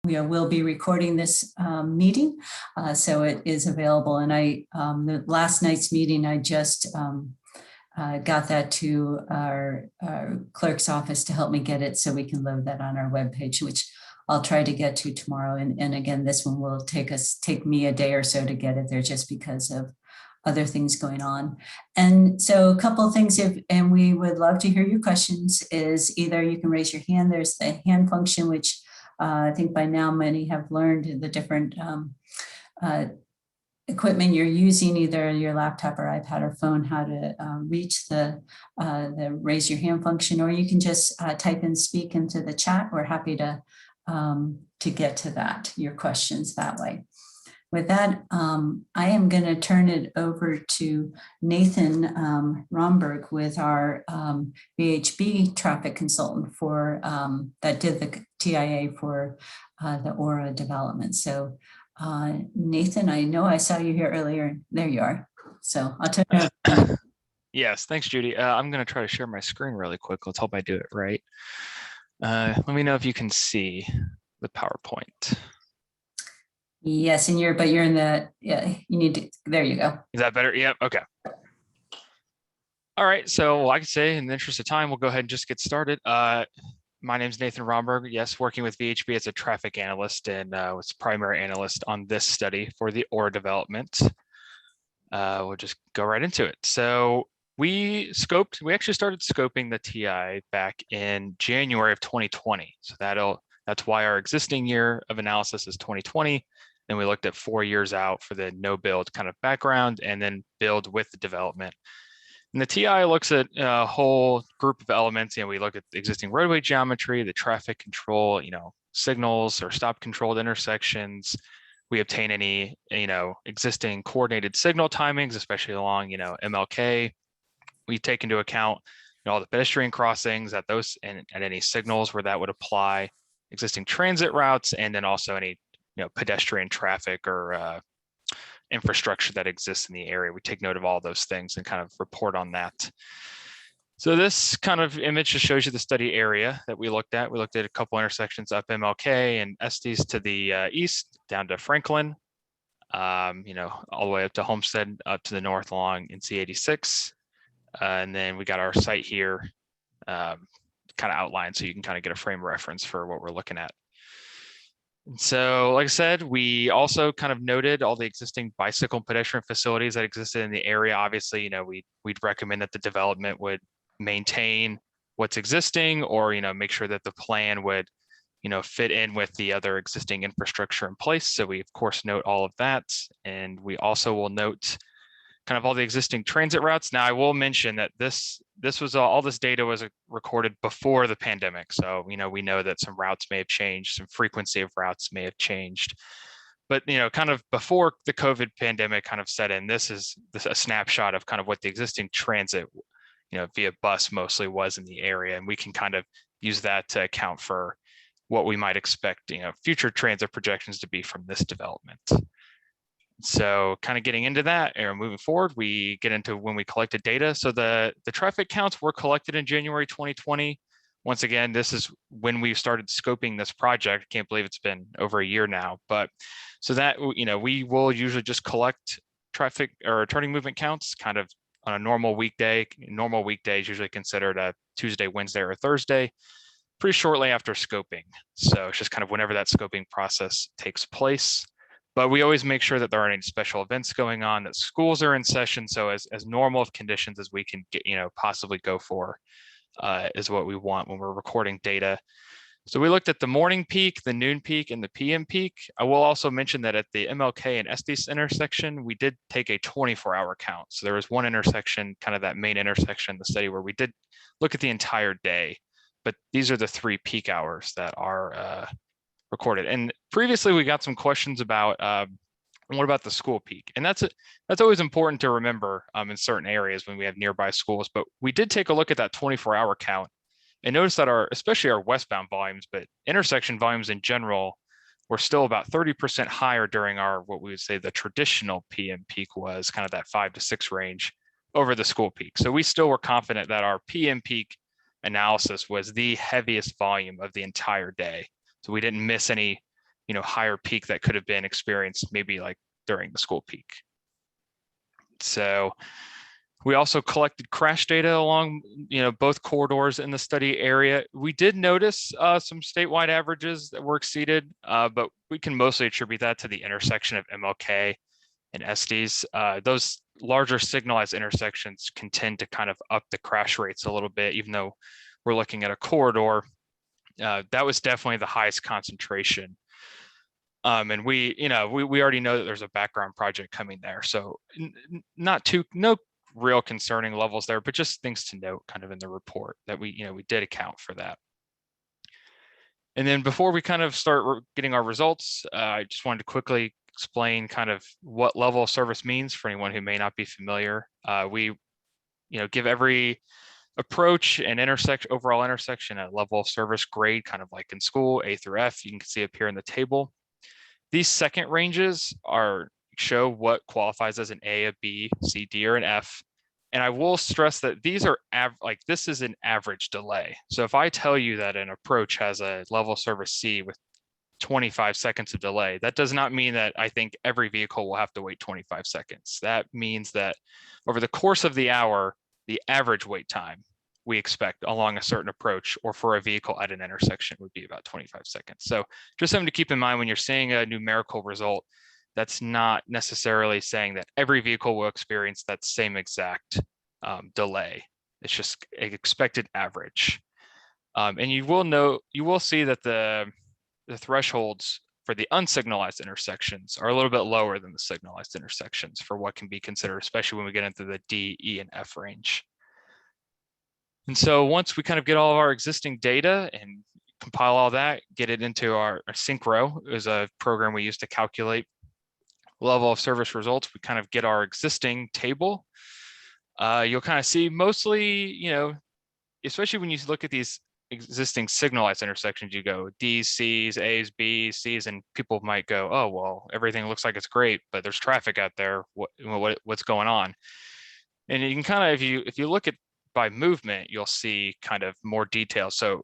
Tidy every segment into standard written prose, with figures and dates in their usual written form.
we will be recording this meeting, so it is available. And the last night's meeting, I just got that to our clerk's office to help me get it so we can load that on our webpage, which I'll try to get to tomorrow. And again, this one will take me a day or so to get it there just because of other things going on. And so a couple of things, and we would love to hear your questions, is either you can raise your hand. There's the hand function, which I think by now many have learned the different equipment you're using, either your laptop or iPad or phone, how to reach the raise your hand function, or you can just type and speak into the chat. We're happy to get to that, your questions that way. With that, I am going to turn it over to Nathan Romberg with our VHB traffic consultant for that did the TIA for the Aura development. So Nathan, I know I saw you here earlier. There you are. So I'll turn it over. Yes, thanks, Judy. I'm going to try to share my screen really quick. Let's hope I do it right. Let me know if you can see the PowerPoint. Yes, and you're in the, yeah, you need to, there you go. Is that better? Yep, okay. All right, so like I say, in the interest of time, we'll go ahead and just get started. My name is Nathan Romberg, yes, working with VHB as a traffic analyst and was primary analyst on this study for the Aura development. We'll just go right into it. So we actually started scoping the TI back in January of 2020. So that's why our existing year of analysis is 2020. Then we looked at 4 years out for the no build kind of background and then build with the development. And the TI looks at a whole group of elements. You know, we look at the existing roadway geometry, the traffic control, you know, signals or stop controlled intersections. We obtain any, you know, existing coordinated signal timings, especially along, you know, MLK. We take into account, you know, all the pedestrian crossings at those and any signals where that would apply, existing transit routes, and then also any, you know, pedestrian traffic or infrastructure that exists in the area. We take note of all those things and kind of report on that. So this kind of image just shows you the study area that we looked at. We looked at a couple intersections up MLK and Estes to the east, down to Franklin, you know, all the way up to Homestead, up to the north along NC 86. And then we got our site here kind of outlined so you can kind of get a frame of reference for what we're looking at. So like I said, we also kind of noted all the existing bicycle and pedestrian facilities that existed in the area. Obviously, you know, we'd recommend that the development would maintain what's existing or, you know, make sure that the plan would, you know, fit in with the other existing infrastructure in place. So we, of course, note all of that. And we also will note kind of all the existing transit routes. Now, I will mention that this was all this data was recorded before the pandemic. So, you know, we know that some routes may have changed, some frequency of routes may have changed. But, you know, kind of before the COVID pandemic kind of set in, this is a snapshot of kind of what the existing transit, you know, via bus mostly was in the area. And we can kind of use that to account for what we might expect, you know, future transit projections to be from this development. So kind of getting into that and moving forward, we get into when we collected data. So the traffic counts were collected in January 2020. Once again, this is when we started scoping this project. I can't believe it's been over a year now. But so that, you know, we will usually just collect traffic or turning movement counts kind of on a normal weekday. Normal weekday is usually considered a Tuesday, Wednesday, or Thursday, pretty shortly after scoping. So it's just kind of whenever that scoping process takes place. But we always make sure that there aren't any special events going on, that schools are in session. So as normal of conditions as we can get, you know, possibly go for is what we want when we're recording data. So we looked at the morning peak, the noon peak, and the PM peak. I will also mention that at the MLK and Estes intersection, we did take a 24-hour count. So there was one intersection, kind of that main intersection in the study where we did look at the entire day. But these are the 3 peak hours that are recorded. And previously we got some questions about what about the school peak? And that's always important to remember in certain areas when we have nearby schools. But we did take a look at that 24-hour count and notice that especially our westbound volumes, but intersection volumes in general, were still about 30% higher during our, what we would say the traditional PM peak was, kind of that 5 to 6 range over the school peak. So we still were confident that our PM peak analysis was the heaviest volume of the entire day. So we didn't miss any higher peak that could have been experienced maybe like during the school peak. So we also collected crash data along, both corridors in the study area. We did notice some statewide averages that were exceeded, but we can mostly attribute that to the intersection of MLK and Estes. Those larger signalized intersections can tend to kind of up the crash rates a little bit, even though we're looking at a corridor. That was definitely the highest concentration. And we already know that there's a background project coming there. So no real concerning levels there, but just things to note kind of in the report that we did account for that. And then before we kind of start getting our results, I just wanted to quickly explain kind of what level of service means for anyone who may not be familiar. We give every approach and overall intersection a level of service grade, kind of like in school, A through F. You can see up here in the table. These second ranges show what qualifies as an A, a B, C, D, or an F. And I will stress that these are this is an average delay. So if I tell you that an approach has a level of service C with 25 seconds of delay, that does not mean that I think every vehicle will have to wait 25 seconds. That means that over the course of the hour, the average wait time we expect along a certain approach or for a vehicle at an intersection would be about 25 seconds. So just something to keep in mind when you're seeing a numerical result, that's not necessarily saying that every vehicle will experience that same exact delay. It's just an expected average. And you will see that the thresholds for the unsignalized intersections are a little bit lower than the signalized intersections for what can be considered, especially when we get into the D, E, and F range. And so once we kind of get all of our existing data and compile all that, get it into our Synchro, is a program we use to calculate level of service results, we kind of get our existing table. You'll kind of see mostly, especially when you look at these existing signalized intersections, you go D's, C's, A's, B's, C's, and people might go, oh, well, everything looks like it's great, but there's traffic out there. What's going on? And you can kind of, if you look at by movement, you'll see kind of more detail. So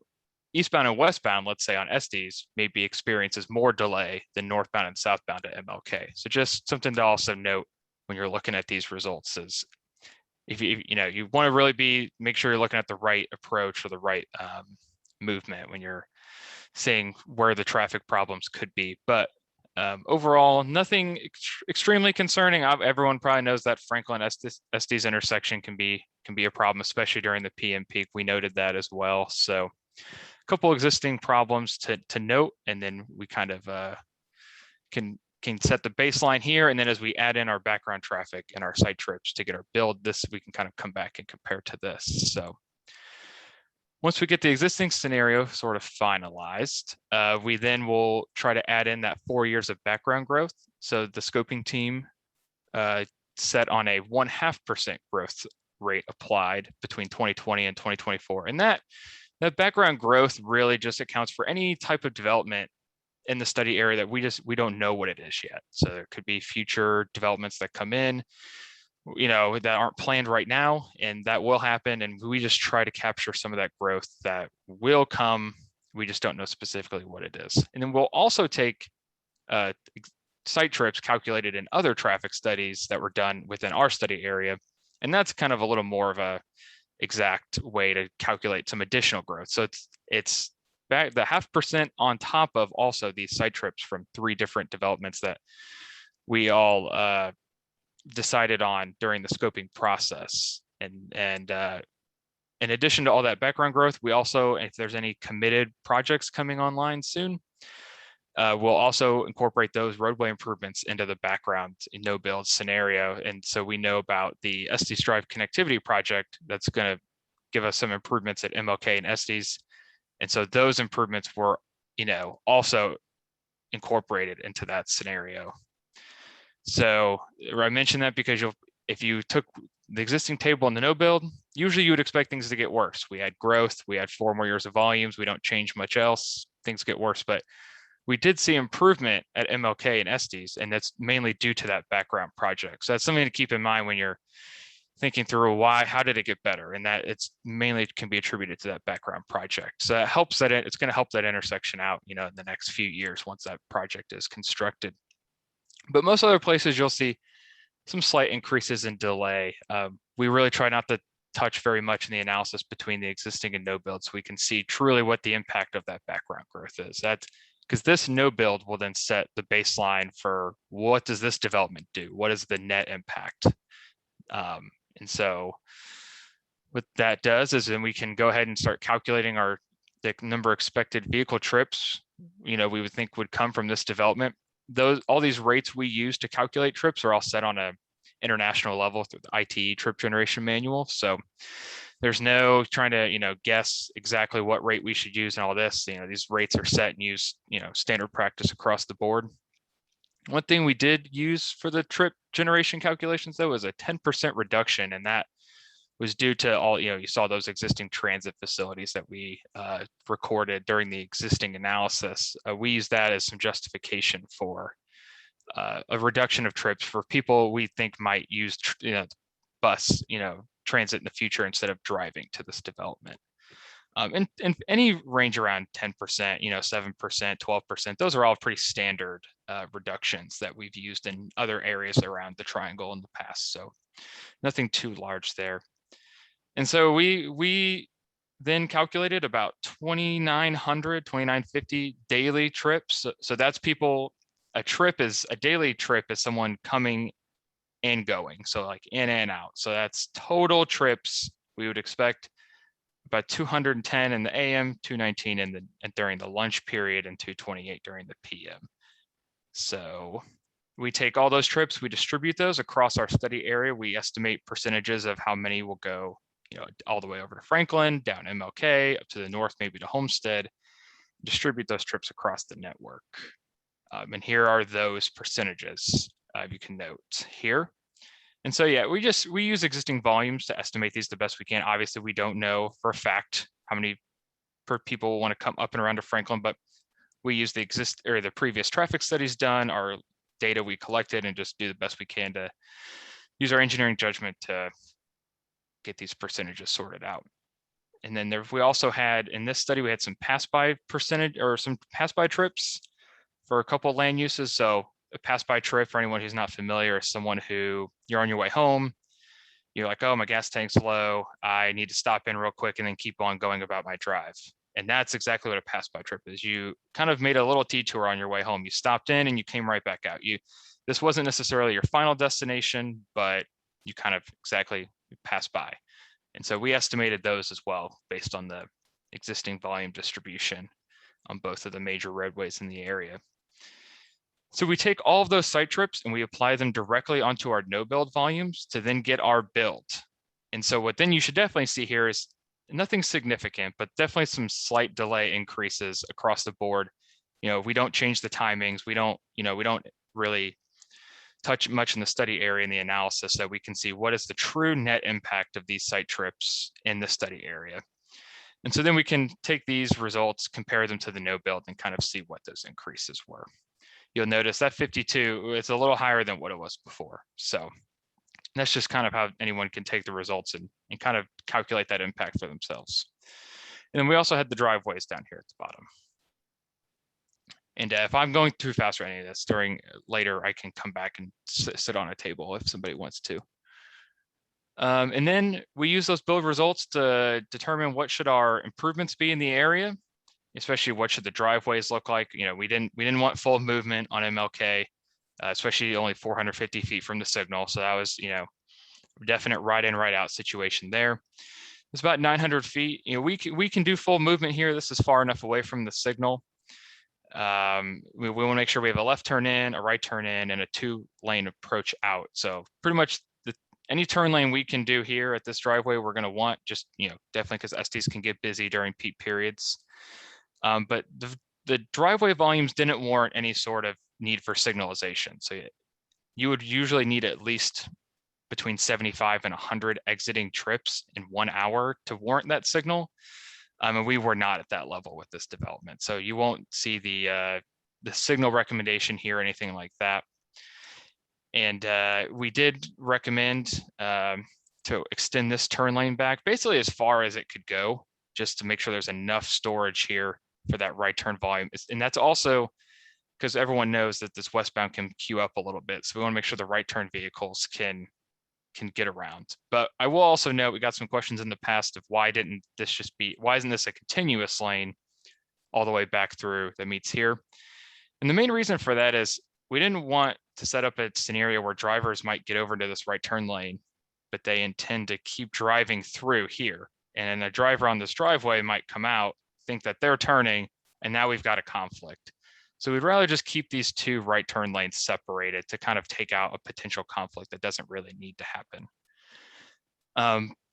eastbound and westbound, let's say on Estes, maybe experiences more delay than northbound and southbound at MLK. So just something to also note when you're looking at these results is if you want to really make sure you're looking at the right approach or the right movement when you're seeing where the traffic problems could be. But overall, nothing extremely concerning. Everyone probably knows that Franklin Estes intersection can be a problem, especially during the PM peak. We noted that as well. So a couple existing problems to note, and then we kind of can set the baseline here. And then as we add in our background traffic and our site trips to get our build, we can kind of come back and compare to this. So once we get the existing scenario sort of finalized, we then will try to add in that 4 years of background growth. So the scoping team set on a 0.5% growth rate applied between 2020 and 2024. And that background growth really just accounts for any type of development in the study area that we don't know what it is yet. So there could be future developments that come in, that aren't planned right now, and that will happen. And we just try to capture some of that growth that will come. We just don't know specifically what it is. And then we'll also take site trips calculated in other traffic studies that were done within our study area. And that's kind of a little more of a exact way to calculate some additional growth. So it's back the 0.5% on top of also these site trips from 3 different developments that we all decided on during the scoping process. And in addition to all that background growth, we also, if there's any committed projects coming online soon, we'll also incorporate those roadway improvements into the background in no build scenario. And so we know about the Estes Drive connectivity project that's going to give us some improvements at MLK and Estes. And so those improvements were, also incorporated into that scenario. So I mentioned that because if you took the existing table in the no build, usually you would expect things to get worse. We had growth, we had 4 more years of volumes, we don't change much else, things get worse. But we did see improvement at MLK and Estes, and that's mainly due to that background project. So that's something to keep in mind when you're thinking through how did it get better, and that it's mainly can be attributed to that background project. So it helps that it's going to help that intersection out, in the next few years once that project is constructed. But most other places you'll see some slight increases in delay. We really try not to touch very much in the analysis between the existing and no build, so we can see truly what the impact of that background growth is. That's because this no build will then set the baseline for what does this development do? What is the net impact? And so what that does is then we can go ahead and start calculating the number of expected vehicle trips, we would think would come from this development. All these rates we use to calculate trips are all set on a international level through the ITE trip generation manual. So there's no trying to, guess exactly what rate we should use and all this. These rates are set and use, standard practice across the board. One thing we did use for the trip generation calculations, though, was a 10% reduction, and that was due to all, you saw those existing transit facilities that we recorded during the existing analysis. We use that as some justification for a reduction of trips for people we think might use bus, transit in the future instead of driving to this development. And any range around 10%, 7%, 12%, those are all pretty standard reductions that we've used in other areas around the triangle in the past. So nothing too large there. And so we then calculated about 2,900, 2,950 daily trips. So that's people, a daily trip is someone coming and going. So like in and out. So that's total trips we would expect about 210 in the AM, 219 and during the lunch period, and 228 during the PM. So we take all those trips, we distribute those across our study area. We estimate percentages of how many will go, all the way over to Franklin, down MLK, up to the north, maybe to Homestead, distribute those trips across the network. And here are those percentages you can note here. And so, yeah, we use existing volumes to estimate these the best we can. Obviously, we don't know for a fact how many people will want to come up and around to Franklin, but we use the previous traffic studies done, our data we collected, and just do the best we can to use our engineering judgment to get these percentages sorted out. And then we also had, in this study, we had some pass-by percentage or some pass-by trips for a couple of land uses. So a pass-by trip, for anyone who's not familiar, is someone who you're on your way home, you're like, oh, my gas tank's low, I need to stop in real quick and then keep on going about my drive. And that's exactly what a pass-by trip is. You kind of made a little detour on your way home. You stopped in and you came right back out. This wasn't necessarily your final destination, but you kind of exactly passed by. And so we estimated those as well based on the existing volume distribution on both of the major roadways in the area. So we take all of those site trips and we apply them directly onto our no build volumes to then get our build. And so what then you should definitely see here is nothing significant, but definitely some slight delay increases across the board. We don't change the timings. We don't really touch much in the study area in the analysis, so we can see what is the true net impact of these site trips in the study area. And so then we can take these results, compare them to the no build, and kind of see what those increases were. You'll notice that 52 is a little higher than what it was before. So that's just kind of how anyone can take the results and kind of calculate that impact for themselves. And then we also had the driveways down here at the bottom. And if I'm going too fast or any of this later, I can come back and sit on a table if somebody wants to. And then we use those build results to determine what should our improvements be in the area, especially what should the driveways look like. We didn't want full movement on MLK, especially only 450 feet from the signal. So that was, definite right in, right out situation there. It's about 900 feet. We can do full movement here. This is far enough away from the signal. We want to make sure we have a left turn in, a right turn in, and a 2-lane approach out. So pretty much any turn lane we can do here at this driveway, we're going to want, just, definitely because STs can get busy during peak periods. But the driveway volumes didn't warrant any sort of need for signalization. So you would usually need at least between 75 and 100 exiting trips in 1 hour to warrant that signal. And we were not at that level with this development. So you won't see the signal recommendation here or anything like that. And we did recommend to extend this turn lane back basically as far as it could go, just to make sure there's enough storage here for that right turn volume. And that's also because everyone knows that this westbound can queue up a little bit. So we want to make sure the right turn vehicles can get around. But I will also note, we got some questions in the past of why isn't this a continuous lane all the way back through that meets here? And the main reason for that is we didn't want to set up a scenario where drivers might get over to this right turn lane, but they intend to keep driving through here. And then a driver on this driveway might come out, think that they're turning, and now we've got a conflict. So we'd rather just keep these two right turn lanes separated to kind of take out a potential conflict that doesn't really need to happen.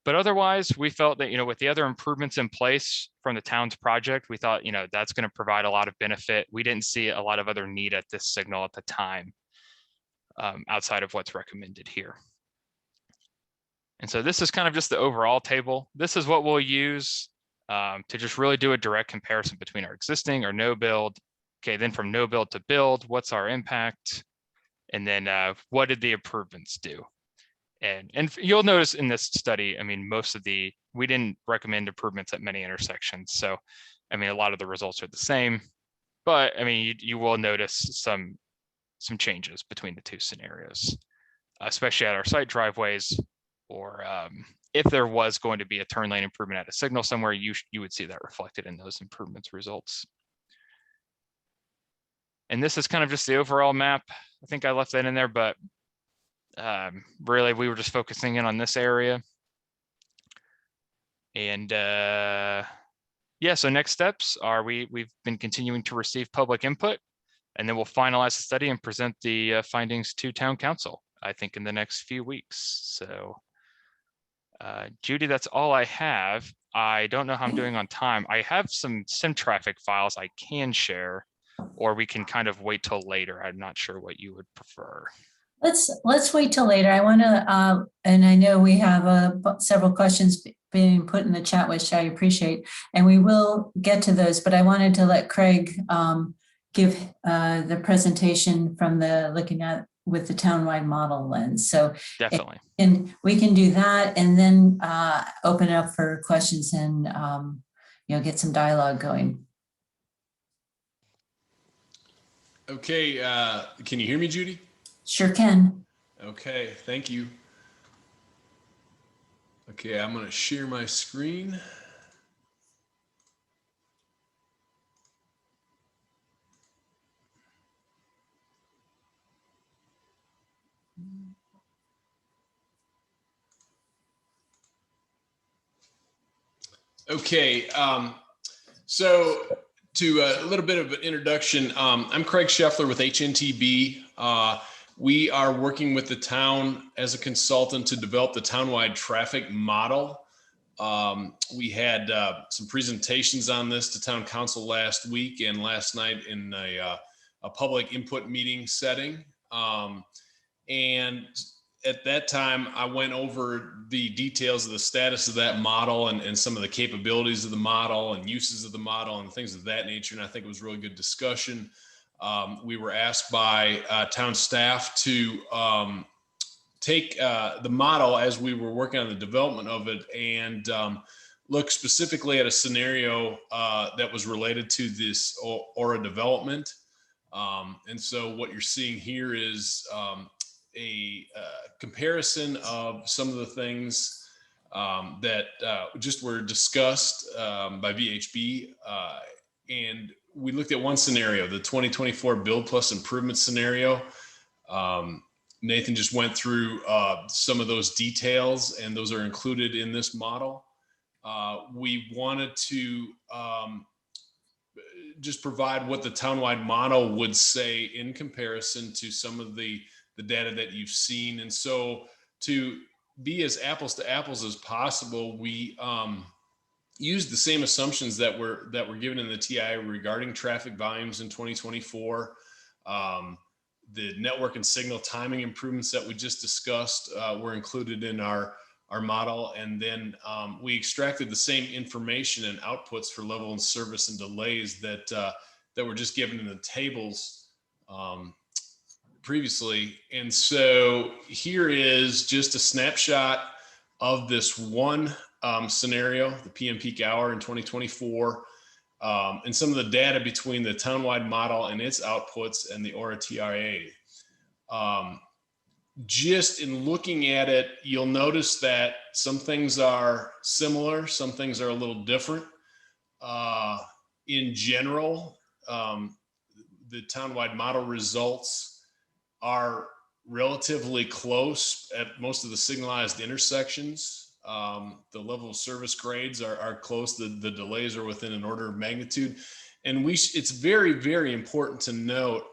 But otherwise, we felt that, with the other improvements in place from the town's project, we thought, that's going to provide a lot of benefit. We didn't see a lot of other need at this signal at the time, outside of what's recommended here. And so this is kind of just the overall table. This is what we'll use to just really do a direct comparison between our existing or no build. Okay, then from no build to build, what's our impact? And then what did the improvements do? And you'll notice in this study, we didn't recommend improvements at many intersections. So, a lot of the results are the same, but you will notice some changes between the two scenarios, especially at our site driveways, or if there was going to be a turn lane improvement at a signal somewhere, you would see that reflected in those improvements results. And this is kind of just the overall map. I think I left that in there, but really we were just focusing in on this area. And yeah, so next steps are we've been continuing to receive public input, and then we'll finalize the study and present the findings to town council, I think in the next few weeks. So Judy, that's all I have. I don't know how I'm doing on time. I have some sim traffic files I can share, or we can kind of wait till later. I'm not sure what you would prefer. Let's wait till later. I want to, and I know we have several questions being put in the chat, which I appreciate, and we will get to those, but I wanted to let Craig give the presentation from looking at with the townwide model lens. So definitely. And we can do that and then open it up for questions and get some dialogue going. Okay, can you hear me, Judy? Sure can. Okay, thank you. Okay, I'm going to share my screen. Okay, so to a little bit of an introduction, I'm Craig Scheffler with HNTB. We are working with the town as a consultant to develop the townwide traffic model. We had some presentations on this to town council last week and last night in a public input meeting setting. And at that time, I went over the details of the status of that model and some of the capabilities of the model and uses of the model and things of that nature. And I think it was a really good discussion. We were asked by town staff to take the model as we were working on the development of it and look specifically at a scenario that was related to this Aura development. And so what you're seeing here is a comparison of some of the things that just were discussed by VHB. And we looked at one scenario, the 2024 build plus improvement scenario. Nathan just went through some of those details, and those are included in this model. We wanted to just provide what the townwide model would say in comparison to some of the data that you've seen. And so to be as apples to apples as possible, we used the same assumptions that were given in the TI regarding traffic volumes in 2024. The network and signal timing improvements that we just discussed were included in our model. And then we extracted the same information and outputs for level and service and delays that were just given in the tables previously. And so here is just a snapshot of this one scenario, the PM peak hour in 2024, and some of the data between the townwide model and its outputs and the ORA TIA. Just in looking at it, you'll notice that some things are similar, some things are a little different. In general, the townwide model results are relatively close at most of the signalized intersections. The level of service grades are close. The delays are within an order of magnitude. And it's very, very important to note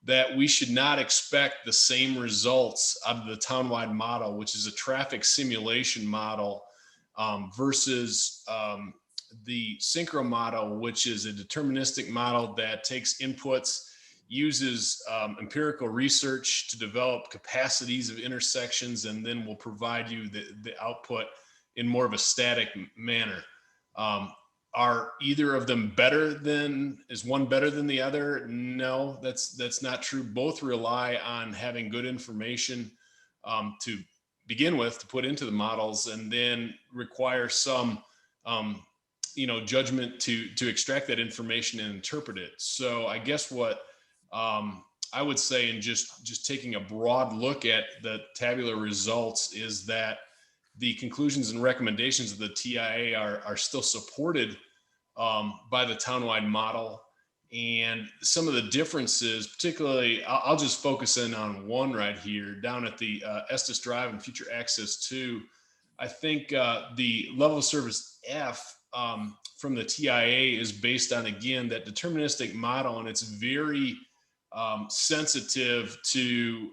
that we should not expect the same results out of the townwide model, which is a traffic simulation model, versus the synchro model, which is a deterministic model that takes inputs, uses empirical research to develop capacities of intersections, and then will provide you the output in more of a static manner. Are either of them better than, is one better than the other? No, that's not true. Both rely on having good information to begin with, to put into the models, and then require some judgment to extract that information and interpret it. So I guess what I would say, in just taking a broad look at the tabular results, is that the conclusions and recommendations of the TIA are still supported by the townwide model. And some of the differences, particularly, I'll just focus in on one right here, down at the Estes Drive and Future Access 2. I think the level of service F from the TIA is based on, again, that deterministic model, and it's very sensitive to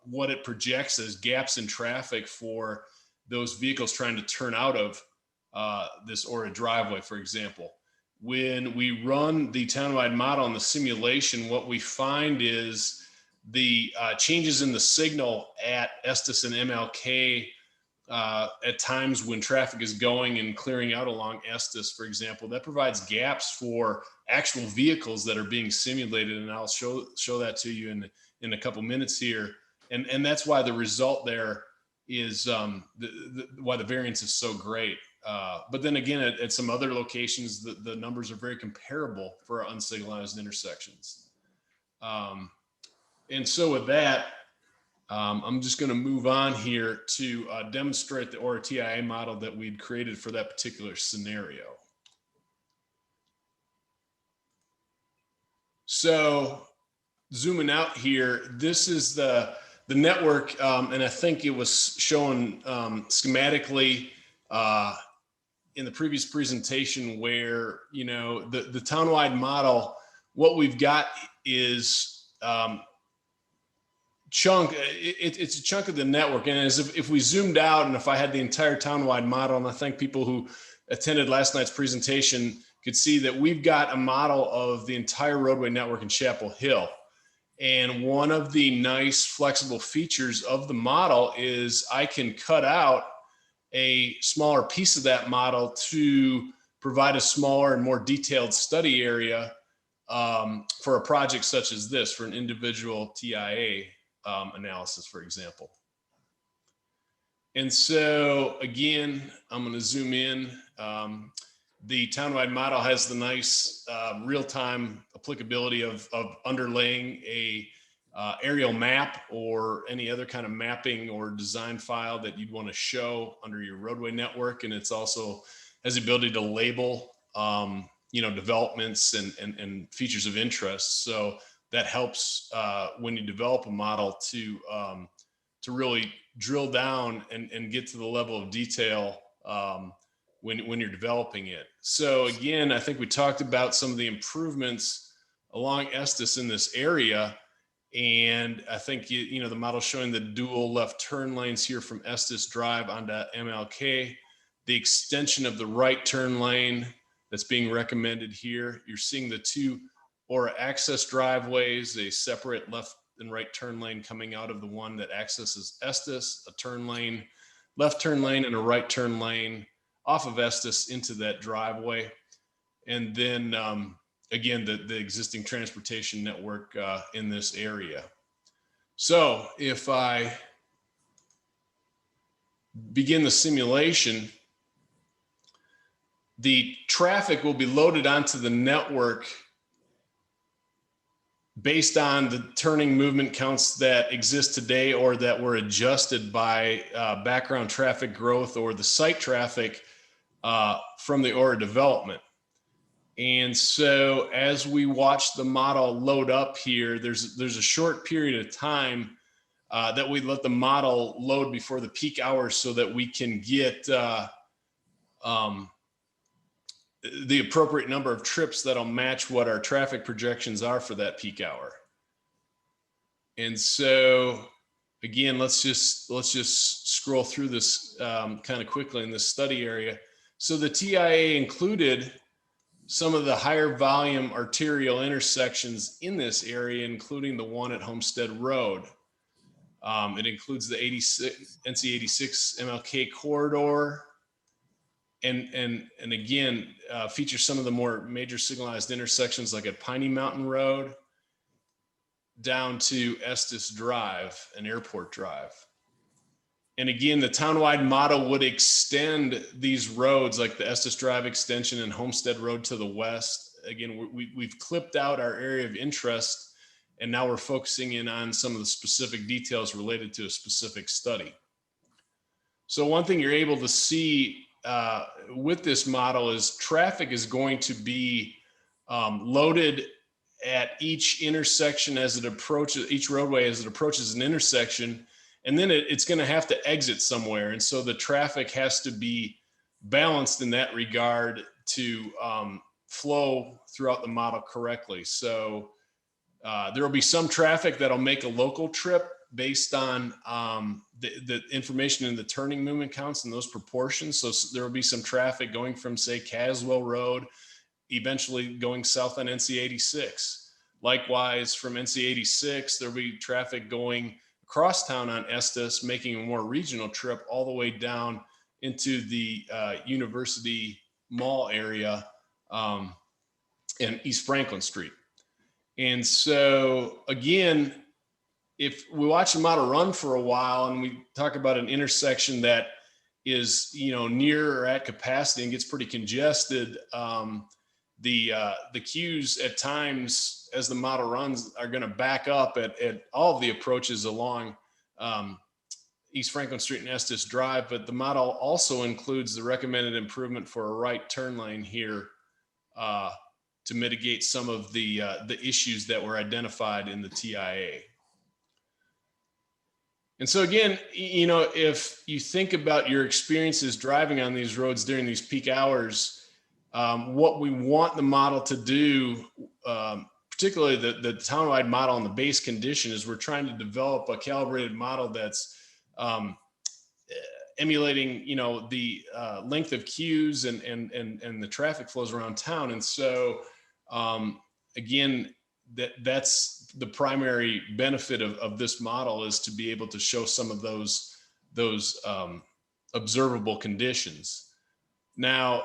what it projects as gaps in traffic for those vehicles trying to turn out of this ORA driveway, for example. When we run the townwide model in the simulation, what we find is the changes in the signal at Estes and MLK at times when traffic is going and clearing out along Estes, for example, that provides gaps for actual vehicles that are being simulated. And I'll show that to you in a couple minutes here. And that's why the result there is why the variance is so great. But then again, at some other locations, the numbers are very comparable for our unsignalized intersections. And so with that, I'm just going to move on here to demonstrate the ORA TIA model that we'd created for that particular scenario. So zooming out here, this is the network, and I think it was shown schematically in the previous presentation, where the townwide model, what we've got is it's a chunk of the network. And as if we zoomed out, and if I had the entire townwide model, and I think people who attended last night's presentation could see that we've got a model of the entire roadway network in Chapel Hill. And one of the nice flexible features of the model is I can cut out a smaller piece of that model to provide a smaller and more detailed study area for a project such as this, for an individual TIA analysis, for example. And so again, I'm going to zoom in. The townwide model has the nice real-time applicability of underlaying a aerial map or any other kind of mapping or design file that you'd want to show under your roadway network. And it's also has the ability to label developments and features of interest. So that helps when you develop a model to really drill down and get to the level of detail when you're developing it. So again, I think we talked about some of the improvements along Estes in this area. And I think, the model showing the dual left turn lanes here from Estes Drive onto MLK, the extension of the right turn lane that's being recommended here. You're seeing the two ORA access driveways, a separate left and right turn lane coming out of the one that accesses Estes, a turn lane, left turn lane, and a right turn lane off of Estes into that driveway. And then again, the existing transportation network in this area. So if I begin the simulation, the traffic will be loaded onto the network based on the turning movement counts that exist today or that were adjusted by background traffic growth or the site traffic from the Aura development. And so as we watch the model load up here, there's a short period of time that we let the model load before the peak hours so that we can get the appropriate number of trips that'll match what our traffic projections are for that peak hour. And so again, let's just scroll through this kind of quickly in this study area. So the TIA included some of the higher volume arterial intersections in this area, including the one at Homestead Road. It includes the NC 86 MLK corridor, and again, features some of the more major signalized intersections like at Piney Mountain Road down to Estes Drive and Airport Drive. And again, the townwide model would extend these roads like the Estes Drive extension and Homestead Road to the west. Again, we've clipped out our area of interest, and now we're focusing in on some of the specific details related to a specific study. So one thing you're able to see with this model is traffic is going to be loaded at each intersection as it approaches, each roadway as it approaches an intersection, and then it's going to have to exit somewhere. And so the traffic has to be balanced in that regard to flow throughout the model correctly. So there will be some traffic that'll make a local trip based on the information in the turning movement counts and those proportions. So there will be some traffic going from, say, Caswell Road, eventually going south on NC 86. Likewise, from NC 86, there'll be traffic going across town on Estes, making a more regional trip all the way down into the University Mall area and East Franklin Street. And so again, if we watch the model run for a while and we talk about an intersection that is, near or at capacity and gets pretty congested, the queues at times as the model runs are going to back up at all of the approaches along East Franklin Street and Estes Drive, but the model also includes the recommended improvement for a right turn lane here to mitigate some of the issues that were identified in the TIA. And so again, if you think about your experiences driving on these roads during these peak hours, what we want the model to do, particularly the townwide model and the base condition, is we're trying to develop a calibrated model that's emulating, the length of queues and the traffic flows around town. And so again, that's the primary benefit of this model, is to be able to show some of those observable conditions. Now,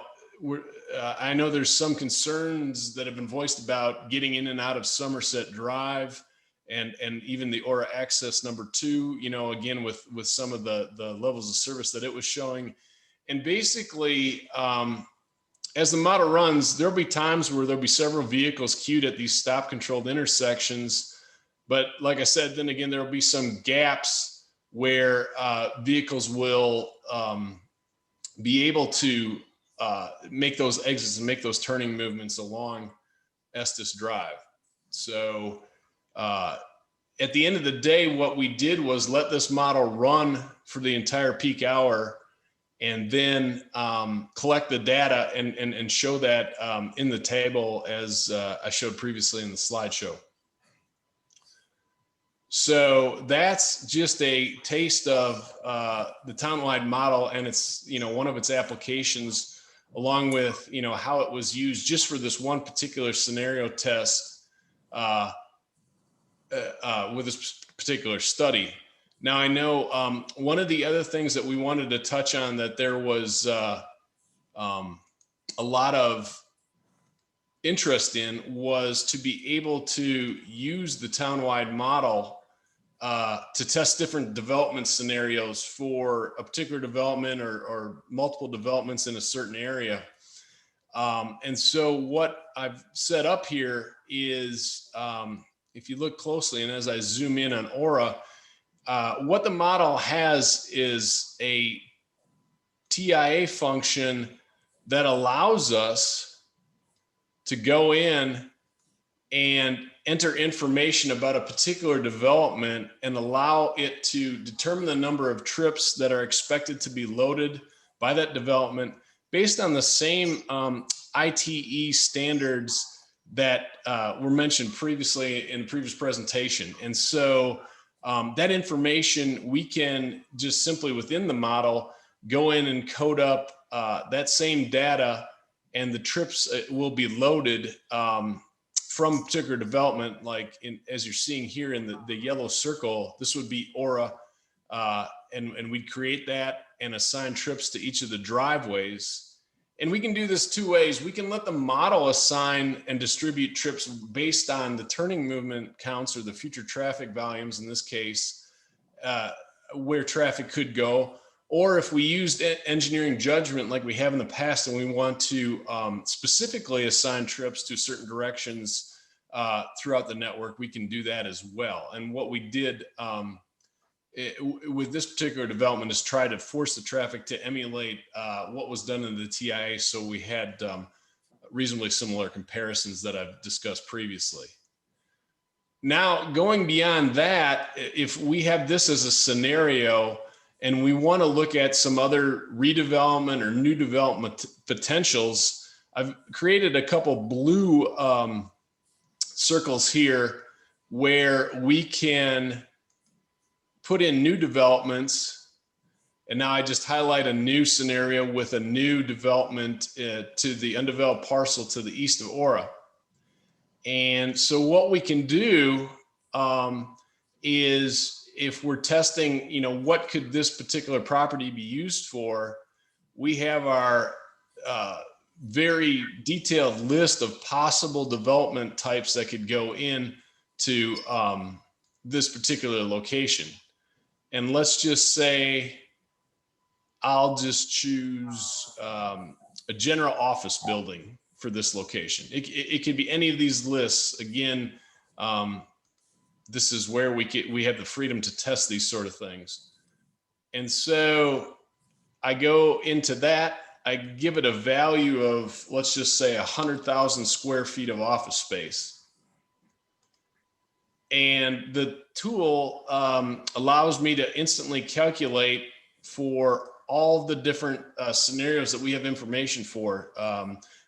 I know there's some concerns that have been voiced about getting in and out of Somerset Drive and even the Aura Access number 2, again, with some of the levels of service that it was showing. And basically, as the model runs, there'll be times where there'll be several vehicles queued at these stop controlled intersections. But like I said, then again, there'll be some gaps where vehicles will be able to make those exits and make those turning movements along Estes Drive. So at the end of the day, what we did was let this model run for the entire peak hour, and then collect the data and show that in the table as I showed previously in the slideshow. So that's just a taste of the townwide model and its, one of its applications, along with, how it was used just for this one particular scenario test with this particular study. Now, I know one of the other things that we wanted to touch on that there was a lot of interest in was to be able to use the townwide model to test different development scenarios for a particular development or multiple developments in a certain area. And so what I've set up here is, if you look closely and as I zoom in on Aura, what the model has is a TIA function that allows us to go in and enter information about a particular development and allow it to determine the number of trips that are expected to be loaded by that development based on the same ITE standards that were mentioned previously in the previous presentation. And so that information, we can just simply within the model go in and code up that same data, and the trips will be loaded from particular development, like as you're seeing here in the yellow circle. This would be Aura, and we'd create that and assign trips to each of the driveways. And we can do this two ways. We can let the model assign and distribute trips based on the turning movement counts or the future traffic volumes, in this case, where traffic could go. Or if we used engineering judgment like we have in the past and we want to specifically assign trips to certain directions throughout the network, we can do that as well. And what we did with this particular development is try to force the traffic to emulate what was done in the TIA. So we had reasonably similar comparisons that I've discussed previously. Now, going beyond that, if we have this as a scenario and we want to look at some other redevelopment or new development potentials, I've created a couple blue circles here where we can put in new developments. And now I just highlight a new scenario with a new development to the undeveloped parcel to the east of Aura. And so what we can do is, if we're testing, what could this particular property be used for, we have our very detailed list of possible development types that could go in to this particular location. And let's just say, I'll just choose a general office building for this location. It could be any of these lists. Again, this is where we have the freedom to test these sort of things. And so I go into that, I give it a value of, let's just say 100,000 square feet of office space. And the tool allows me to instantly calculate for all the different scenarios that we have information for,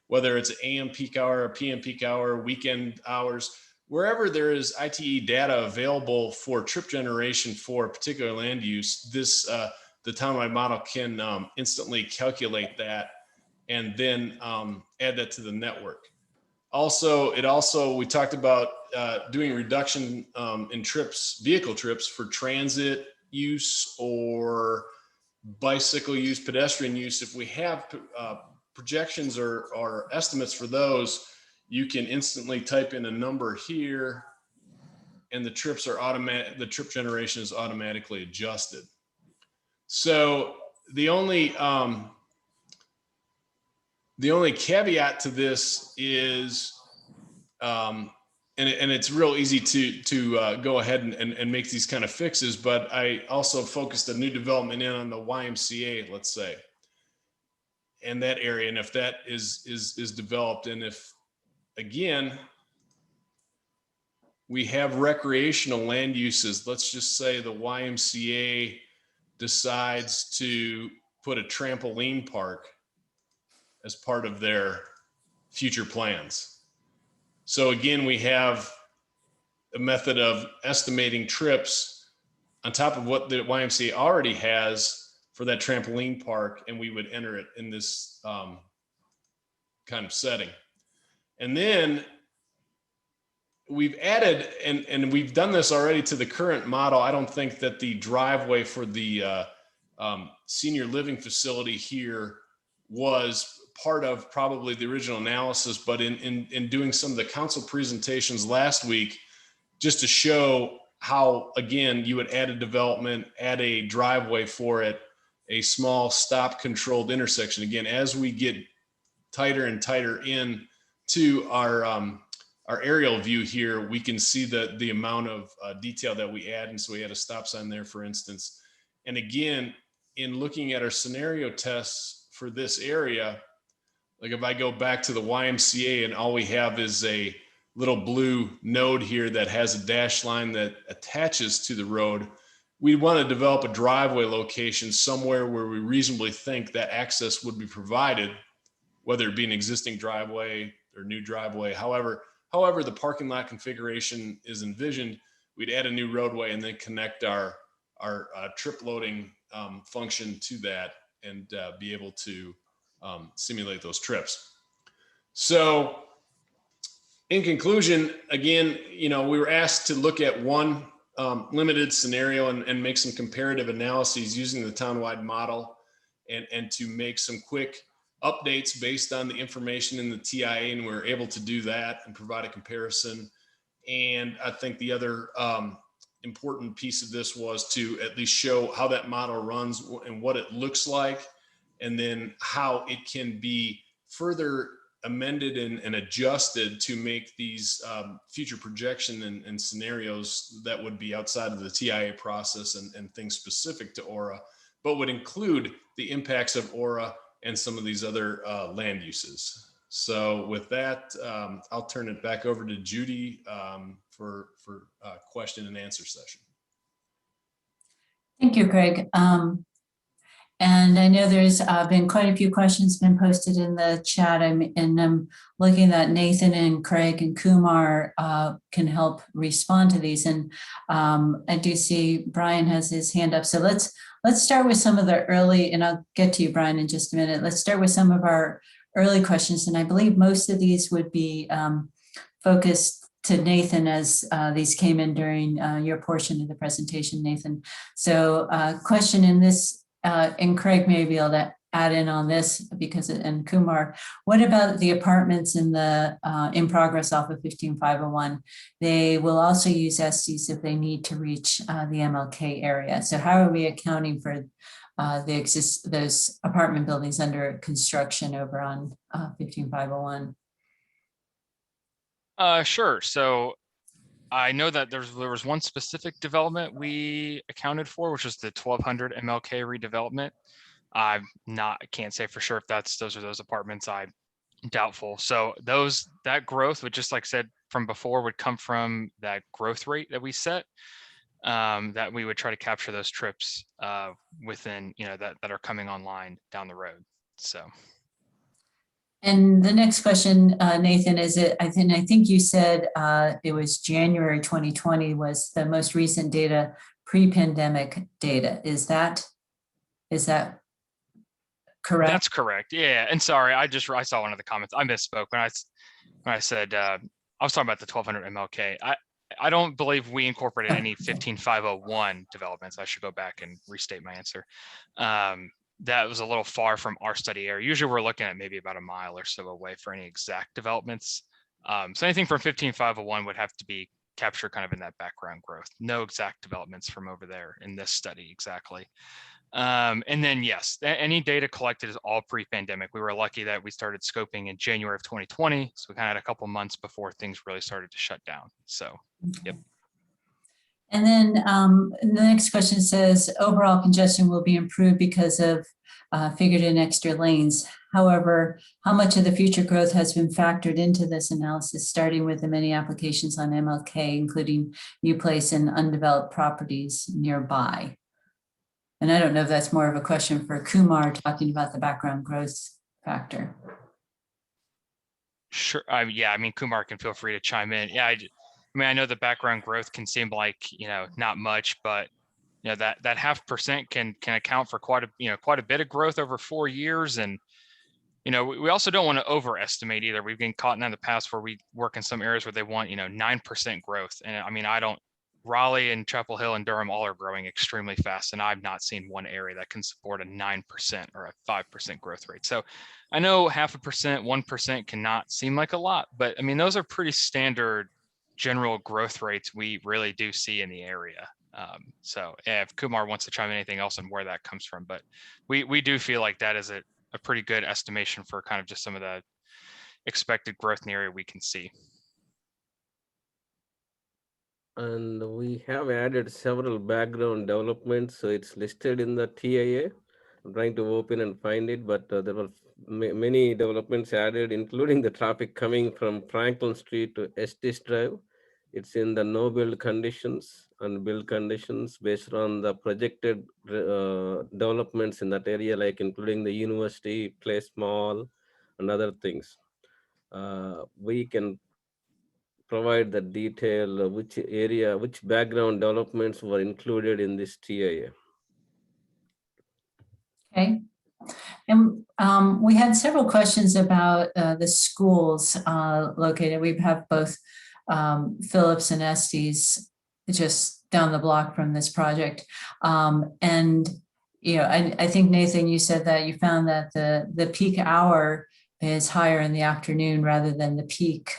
whether it's AM peak hour, or PM peak hour, weekend hours, wherever there is ITE data available for trip generation for a particular land use, the townwide model can instantly calculate that and then add that to the network. Also, we talked about doing reduction in trips, vehicle trips for transit use or bicycle use, pedestrian use. If we have projections or estimates for those, you can instantly type in a number here and the trips are automatic. The trip generation is automatically adjusted. So the only caveat to this is, and it's real easy to go ahead and make these kind of fixes, but I also focused a new development in on the YMCA, let's say, and that area. And if that is developed, and if, again, we have recreational land uses, let's just say the YMCA decides to put a trampoline park as part of their future plans. So again, we have a method of estimating trips on top of what the YMCA already has for that trampoline park, and we would enter it in this kind of setting. And then we've added, and we've done this already to the current model. I don't think that the driveway for the senior living facility here was part of probably the original analysis, but in doing some of the council presentations last week, just to show how, again, you would add a development, add a driveway for it, a small stop controlled intersection. Again, as we get tighter and tighter in to our aerial view here, we can see the amount of detail that we add. And so we had a stop sign there, for instance. And again, in looking at our scenario tests for this area, like if I go back to the YMCA and all we have is a little blue node here that has a dash line that attaches to the road, we want to develop a driveway location somewhere where we reasonably think that access would be provided, whether it be an existing driveway or new driveway. However the parking lot configuration is envisioned, we'd add a new roadway and then connect our trip loading function to that and be able to simulate those trips. So in conclusion, again, we were asked to look at one limited scenario and make some comparative analyses using the townwide model and to make some quick updates based on the information in the TIA, and we were able to do that and provide a comparison. And I think the other important piece of this was to at least show how that model runs and what it looks like, and then how it can be further amended and adjusted to make these future projection and scenarios that would be outside of the TIA process and things specific to Aura, but would include the impacts of Aura and some of these other land uses. So with that, I'll turn it back over to Judy for a question and answer session. Thank you, Greg. And I know there's been quite a few questions been posted in the chat, and I'm looking that Nathan and Craig and Kumar can help respond to these. And I do see Brian has his hand up. So let's start with some of the early, and I'll get to you, Brian, in just a minute. Let's start with some of our early questions. And I believe most of these would be focused to Nathan, as these came in during your portion of the presentation, Nathan. So question in this, and Craig may be able to add in on this because, and Kumar, what about the apartments in the in progress off of 15501? They will also use SDs if they need to reach the MLK area. So how are we accounting for those apartment buildings under construction over on 15501? Sure. So I know that there was one specific development we accounted for, which was the 1200 MLK redevelopment. I can't say for sure if those are those apartments. I'm doubtful. So that growth would, just like I said from before, would come from that growth rate that we set, that we would try to capture those trips within, that are coming online down the road. So. And the next question, Nathan, is I think you said it was January 2020 was the most recent data, pre-pandemic data. Is that correct? That's correct. Yeah. And sorry, I saw one of the comments. I misspoke when I said I was talking about the 1200 MLK. I don't believe we incorporated any 15501 developments. I should go back and restate my answer. That was a little far from our study area. Usually we're looking at maybe about a mile or so away for any exact developments. So anything from 15501 would have to be captured kind of in that background growth. No exact developments from over there in this study exactly. And then yes, any data collected is all pre-pandemic. We were lucky that we started scoping in January of 2020. So we kind of had a couple months before things really started to shut down. So, yep. And then the next question says, overall congestion will be improved because of figured in extra lanes. However, how much of the future growth has been factored into this analysis, starting with the many applications on MLK, including new place and undeveloped properties nearby? And I don't know if that's more of a question for Kumar, talking about the background growth factor. Sure. Yeah, I mean, Kumar can feel free to chime in. Yeah, I know the background growth can seem like, not much, but that 0.5% can account for quite a bit of growth over 4 years. And we also don't want to overestimate either. We've been caught in the past where we work in some areas where they want 9% growth, and I mean, Raleigh and Chapel Hill and Durham all are growing extremely fast, and I've not seen one area that can support a 9% or a 5% growth rate. So I know 0.5%, 1% cannot seem like a lot, but I mean, those are pretty standard general growth rates we really do see in the area. So if Kumar wants to chime in anything else on where that comes from, but we do feel like that is a pretty good estimation for kind of just some of the expected growth in the area we can see. And we have added several background developments. So it's listed in the TIA. I'm trying to open and find it, but there were many developments added, including the traffic coming from Franklin Street to Estes Drive. It's in the no build conditions and build conditions based on the projected developments in that area, like including the university, place mall, and other things. We can provide the detail of which area, which background developments were included in this TIA. Okay. And we had several questions about the schools located. We have both Phillips and Estes just down the block from this project. And, you know, I think, Nathan, you said that you found that the peak hour is higher in the afternoon rather than the peak,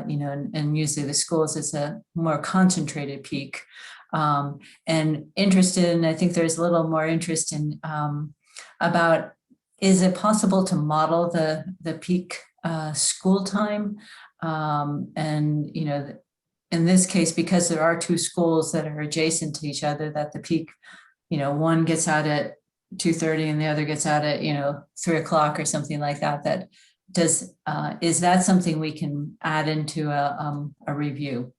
you know, and usually the schools is a more concentrated peak. And interested in, I think there's a little more interest in about, is it possible to model the peak school time? And, you know, in this case, because there are two schools that are adjacent to each other, that the peak, you know, one gets out at 2:30 and the other gets out at, you know, 3 o'clock or something like that, that does, is that something we can add into a review?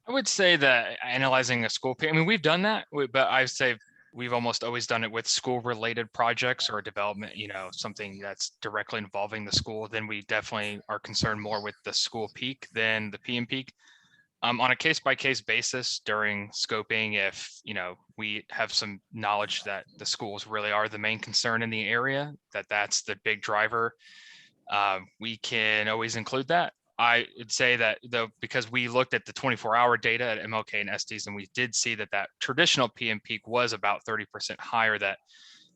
I would say that analyzing a school peak, I mean, we've done that, but I'd say we've almost always done it with school related projects or development, you know, something that's directly involving the school. Then we definitely are concerned more with the school peak than the PM peak. On a case by case basis during scoping, if, you know, we have some knowledge that the schools really are the main concern in the area, that's the big driver, we can always include that. I would say that though, because we looked at the 24-hour data at MLK and Estes, and we did see that traditional PM peak was about 30% higher, that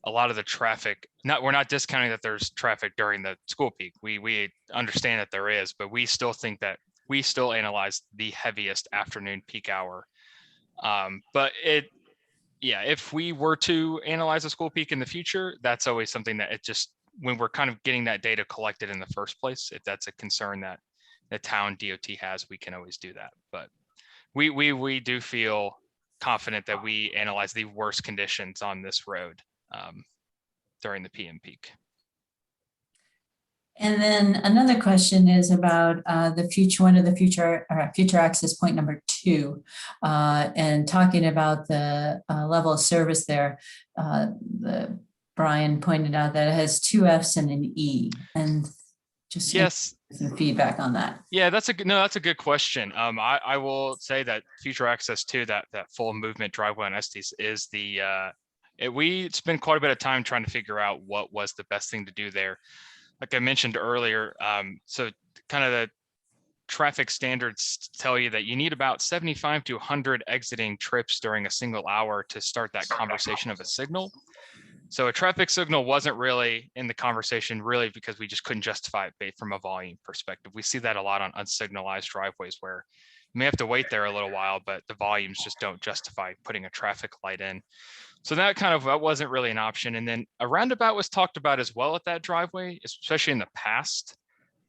a lot of the traffic, we're not discounting that there's traffic during the school peak. We understand that there is, but we still think that we still analyze the heaviest afternoon peak hour. But if we were to analyze a school peak in the future, that's always something that it just, when we're kind of getting that data collected in the first place, if that's a concern that the town DOT has, we can always do that. But we do feel confident that we analyze the worst conditions on this road during the PM peak. And then another question is about the future, one of the future access point number 2, and talking about the level of service there. Brian pointed out that it has 2 Fs and an E, and just yes, some feedback on that. Yeah, that's a good question. I will say that future access to that full movement driveway on Estes is we spent quite a bit of time trying to figure out what was the best thing to do there. Like I mentioned earlier, so kind of the traffic standards tell you that you need about 75 to 100 exiting trips during a single hour to start that conversation of a signal. So a traffic signal wasn't really in the conversation really because we just couldn't justify it from a volume perspective. We see that a lot on unsignalized driveways where you may have to wait there a little while, but the volumes just don't justify putting a traffic light in. So that wasn't really an option. And then a roundabout was talked about as well at that driveway, especially in the past.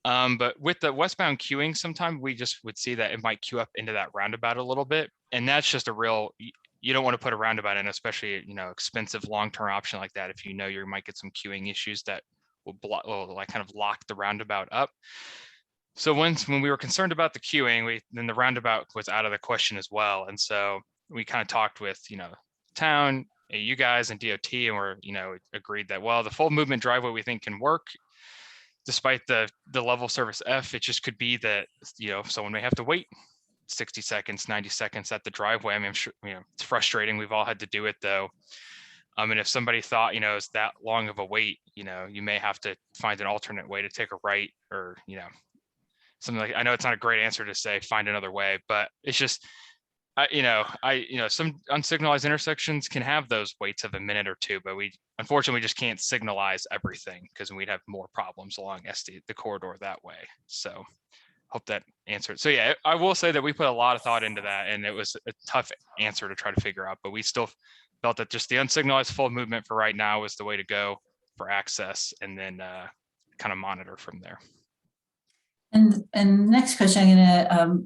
But with the westbound queuing, sometimes we just would see that it might queue up into that roundabout a little bit. And that's just you don't want to put a roundabout in, especially, you know, expensive long-term option like that. If you know you might get some queuing issues that will kind of lock the roundabout up. So when we were concerned about the queuing, then the roundabout was out of the question as well. And so we kind of talked with, you know, town, you guys and DOT, and we're, you know, agreed that, well, the full movement driveway we think can work despite the level service F. It just could be that, you know, someone may have to wait 60 seconds, 90 seconds at the driveway. I mean, I'm sure, you know, it's frustrating. We've all had to do it though. And if somebody thought, you know, it's that long of a wait, you know, you may have to find an alternate way to take a right, or, you know, something like, I know it's not a great answer to say, find another way, but it's just, some unsignalized intersections can have those waits of a minute or two, but we unfortunately just can't signalize everything because we'd have more problems along the corridor that way. So hope that answered. So yeah, I will say that we put a lot of thought into that, and it was a tough answer to try to figure out, but we still felt that just the unsignalized full movement for right now was the way to go for access, and then kind of monitor from there. And next question, I'm gonna,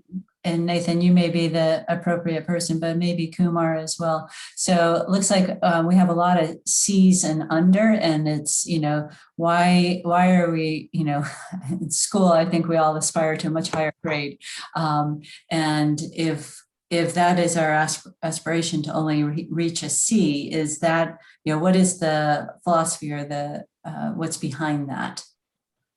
and Nathan, you may be the appropriate person, but maybe Kumar as well. So it looks like we have a lot of C's and under, and it's, why are we, in school, I think we all aspire to a much higher grade. And if that is our aspiration to only reach a C, is that, what is the philosophy or the what's behind that?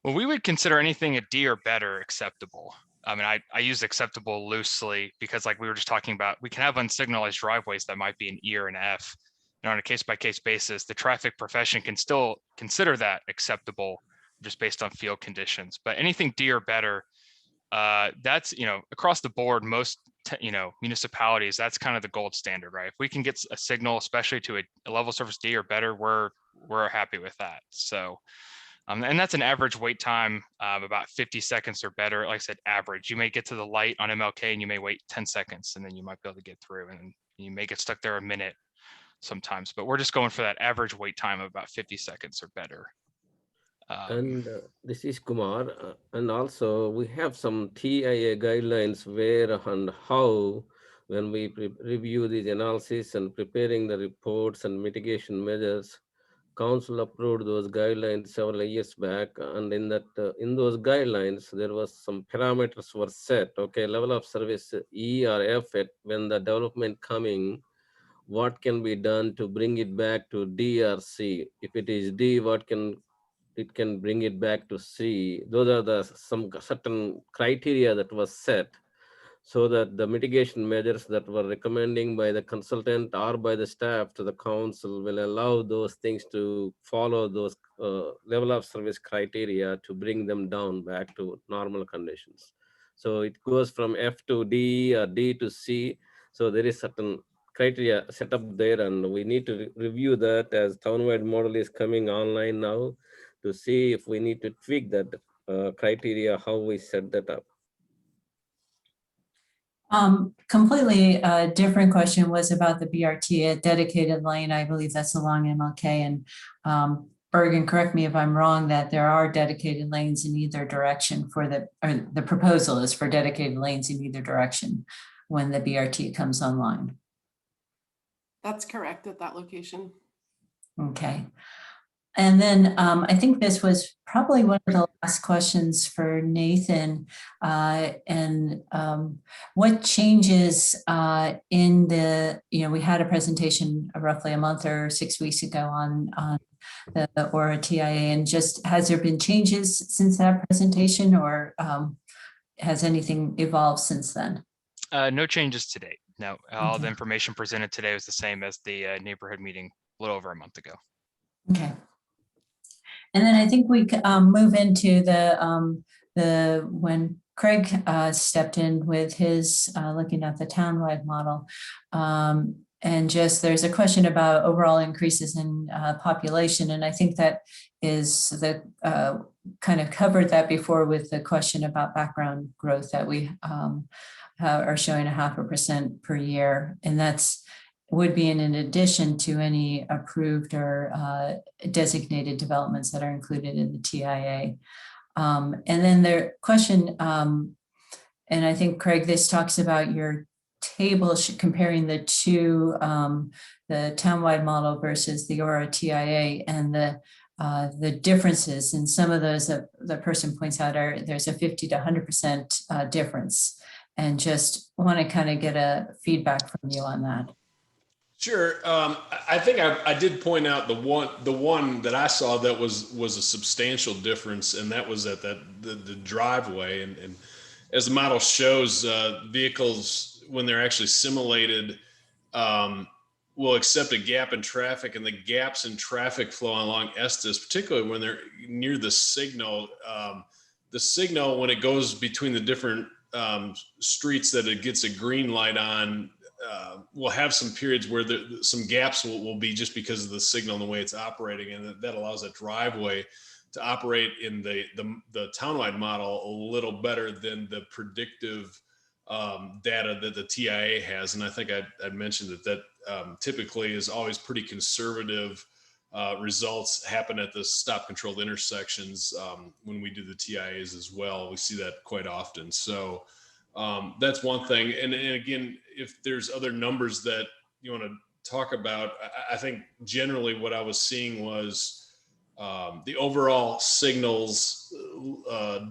Well, we would consider anything a D or better acceptable. I mean, I use acceptable loosely because, like we were just talking about, we can have unsignalized driveways that might be an E or an F. And on a case-by-case basis, the traffic profession can still consider that acceptable just based on field conditions. But anything D or better, that's, across the board, most, municipalities, that's kind of the gold standard, right? If we can get a signal, especially to a level service D or better, we're happy with that. So. And that's an average wait time of about 50 seconds or better. Like I said, average. You may get to the light on MLK and you may wait 10 seconds and then you might be able to get through, and you may get stuck there a minute sometimes, but we're just going for that average wait time of about 50 seconds or better. And this is Kumar. And also we have some TIA guidelines where and how, when we review these analysis and preparing the reports and mitigation measures, Council approved those guidelines several years back, and in those guidelines there was some parameters were set. Okay, level of service E or F when the development coming, what can be done to bring it back to D or C? If it is D, it can bring it back to C. Those are some certain criteria that was set, so that the mitigation measures that were recommending by the consultant or by the staff to the council will allow those things to follow those level of service criteria to bring them down back to normal conditions. So it goes from F to D or D to C. So there is certain criteria set up there, and we need to review that as townwide model is coming online now to see if we need to tweak that criteria, how we set that up. Completely different question was about the BRT, a dedicated lane. I believe that's along MLK, and Bergen, correct me if I'm wrong, that there are dedicated lanes in either direction or the proposal is for dedicated lanes in either direction when the BRT comes online. That's correct at that location. Okay. And then I think this was probably one of the last questions for Nathan. What changes in the, we had a presentation roughly a month or 6 weeks ago on the Aura TIA, and just has there been changes since that presentation, or has anything evolved since then? No changes to date. No, all the information presented today was the same as the neighborhood meeting a little over a month ago. Okay. And then I think we move into the when Craig stepped in with his looking at the townwide model. And just there's a question about overall increases in population. And I think that is the kind of covered that before with the question about background growth that we are showing 0.5% per year. And that's would be in addition to any approved or designated developments that are included in the TIA. And then the question, and I think, Craig, this talks about your table comparing the two, the townwide model versus the Aura TIA, and the differences in some of those that the person points out are there's a 50 to 100% difference, and just want to kind of get a feedback from you on that. Sure. I think I did point out the one that I saw that was a substantial difference, and that was at the driveway. And as the model shows, vehicles, when they're actually simulated, will accept a gap in traffic, and the gaps in traffic flow along Estes, particularly when they're near the signal, when it goes between the different streets that it gets a green light on, we'll have some periods where some gaps will be just because of the signal and the way it's operating, and that allows that driveway to operate in the townwide model a little better than the predictive data that the TIA has. And I think I'd mentioned that typically is always pretty conservative. Results happen at the stop controlled intersections when we do the TIAs as well. We see that quite often. So that's one thing. And again, if there's other numbers that you want to talk about, I think generally what I was seeing was the overall signals,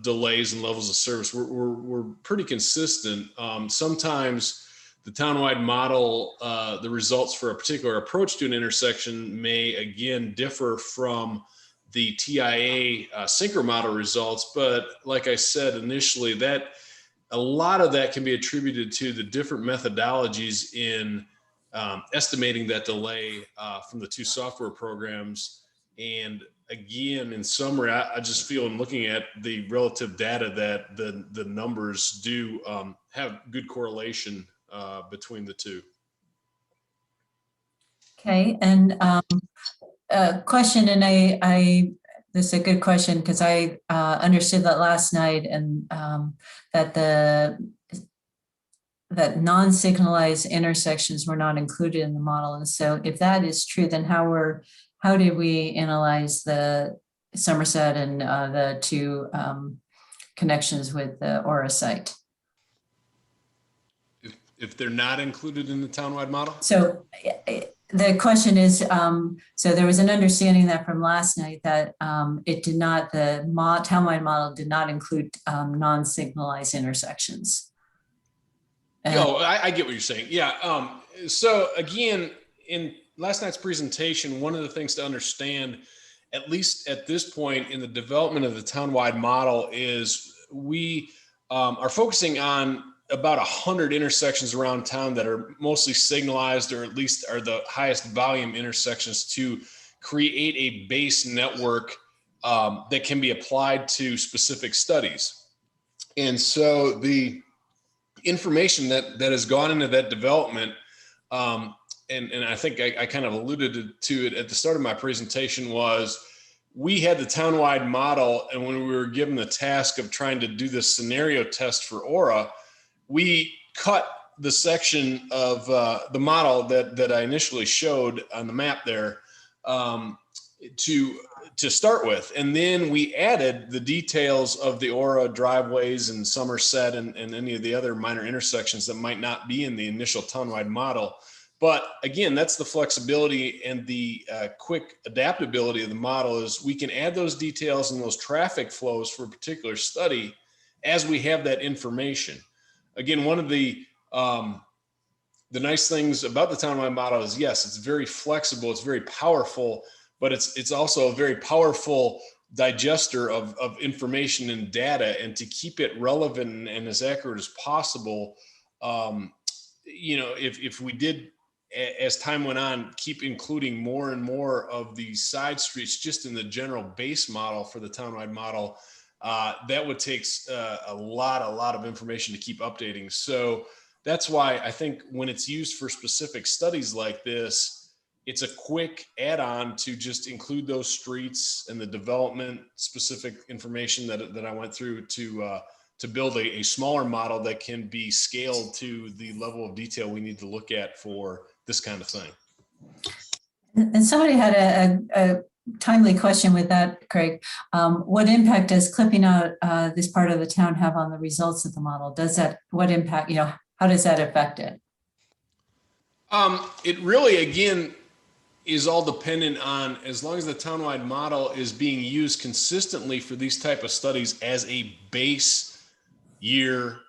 delays and levels of service were pretty consistent. Sometimes the townwide model, the results for a particular approach to an intersection may again differ from the TIA synchro model results. But like I said initially, that a lot of that can be attributed to the different methodologies in estimating that delay from the two software programs. And again, in summary, I just feel in looking at the relative data that the numbers do have good correlation between the two. Okay, and a question, and this is a good question because I understood that last night, and that non-signalized intersections were not included in the model. And so if that is true, then how did we analyze the Somerset and the two connections with the Aura site? If they're not included in the townwide model? So the question is, so there was an understanding that from last night that it did not, the townwide model did not include non-signalized intersections. I get what you're saying. Yeah. So again, in last night's presentation, one of the things to understand, at least at this point in the development of the townwide model, is we are focusing on about 100 intersections around town that are mostly signalized, or at least are the highest volume intersections, to create a base network that can be applied to specific studies. And so the information that has gone into that development, and I think I kind of alluded to it at the start of my presentation, was we had the townwide model, and when we were given the task of trying to do this scenario test for Aura, we cut the section of the model that I initially showed on the map there to start with. And then we added the details of the Aura driveways and Somerset and any of the other minor intersections that might not be in the initial townwide model. But again, that's the flexibility and the quick adaptability of the model, is we can add those details and those traffic flows for a particular study as we have that information. Again, one of the nice things about the townwide model is, yes, it's very flexible, it's very powerful, but it's also a very powerful digester of information and data. And to keep it relevant and as accurate as possible, if we did, as time went on, keep including more and more of the side streets just in the general base model for the townwide model, that would take a lot of information to keep updating. So that's why I think when it's used for specific studies like this, it's a quick add-on to just include those streets and the development specific information that I went through to build a smaller model that can be scaled to the level of detail we need to look at for this kind of thing. And somebody had a timely question with that, Craig. What impact does clipping out this part of the town have on the results of the model? What impact, how does that affect it? It really, again, is all dependent on, as long as the townwide model is being used consistently for these type of studies as a base year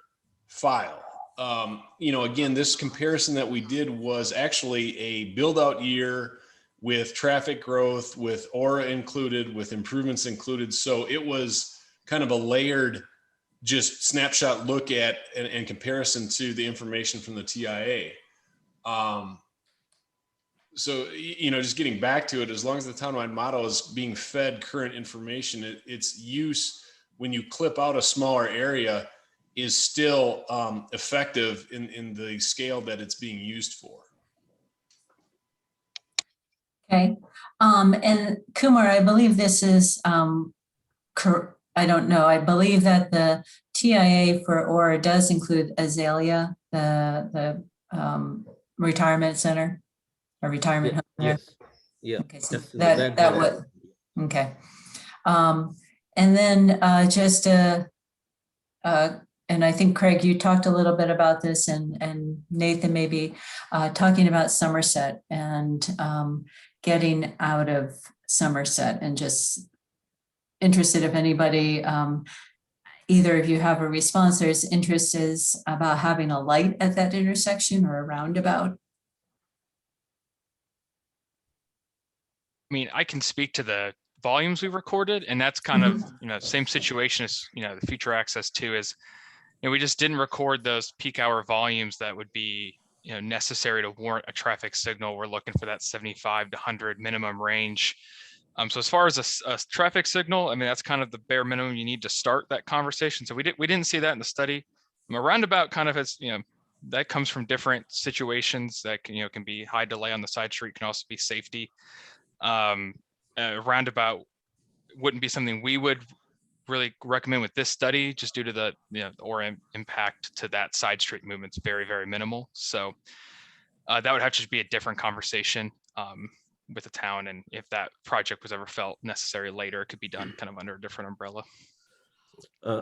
file. Again, this comparison that we did was actually a build out year with traffic growth, with Aura included, with improvements included. So it was kind of a layered, just snapshot look at and comparison to the information from the TIA. So, just getting back to it, as long as the townwide model is being fed current information, its use when you clip out a smaller area is still effective in the scale that it's being used for. Okay. And Kumar, I believe this is I don't know. I believe that the TIA for Aura does include Azalea, the retirement center or retirement home there. Yes. Yeah. Okay, so That's in the that background. would, okay. And then just and I think Craig, you talked a little bit about this, and Nathan maybe talking about Somerset and getting out of Somerset, and just interested if anybody, either of you have a response. There's interest is about having a light at that intersection or a roundabout. I mean, I can speak to the volumes we recorded, and that's kind of, same situation as, the future access too is, we just didn't record those peak hour volumes that would be, necessary to warrant a traffic signal. We're looking for that 75 to 100 minimum range. So as far as a traffic signal, I mean, that's kind of the bare minimum you need to start that conversation. So we didn't see that in the study. A roundabout kind of has, that comes from different situations that can be high delay on the side street, can also be safety. Roundabout wouldn't be something we would really recommend with this study, just due to the impact to that side street movement's very, very minimal. So that would have to just be a different conversation with the town, and if that project was ever felt necessary later, it could be done kind of under a different umbrella.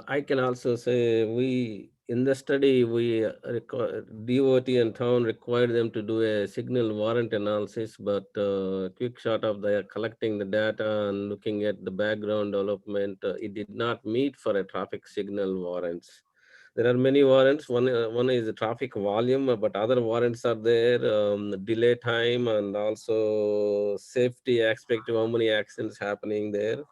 I can also say in the study, DOT and town required them to do a signal warrant analysis, but quick shot of the collecting the data and looking at the background development, it did not meet for a traffic signal warrants. There are many warrants. One is the traffic volume, but other warrants are there, delay time, and also safety aspect of how many accidents happening there.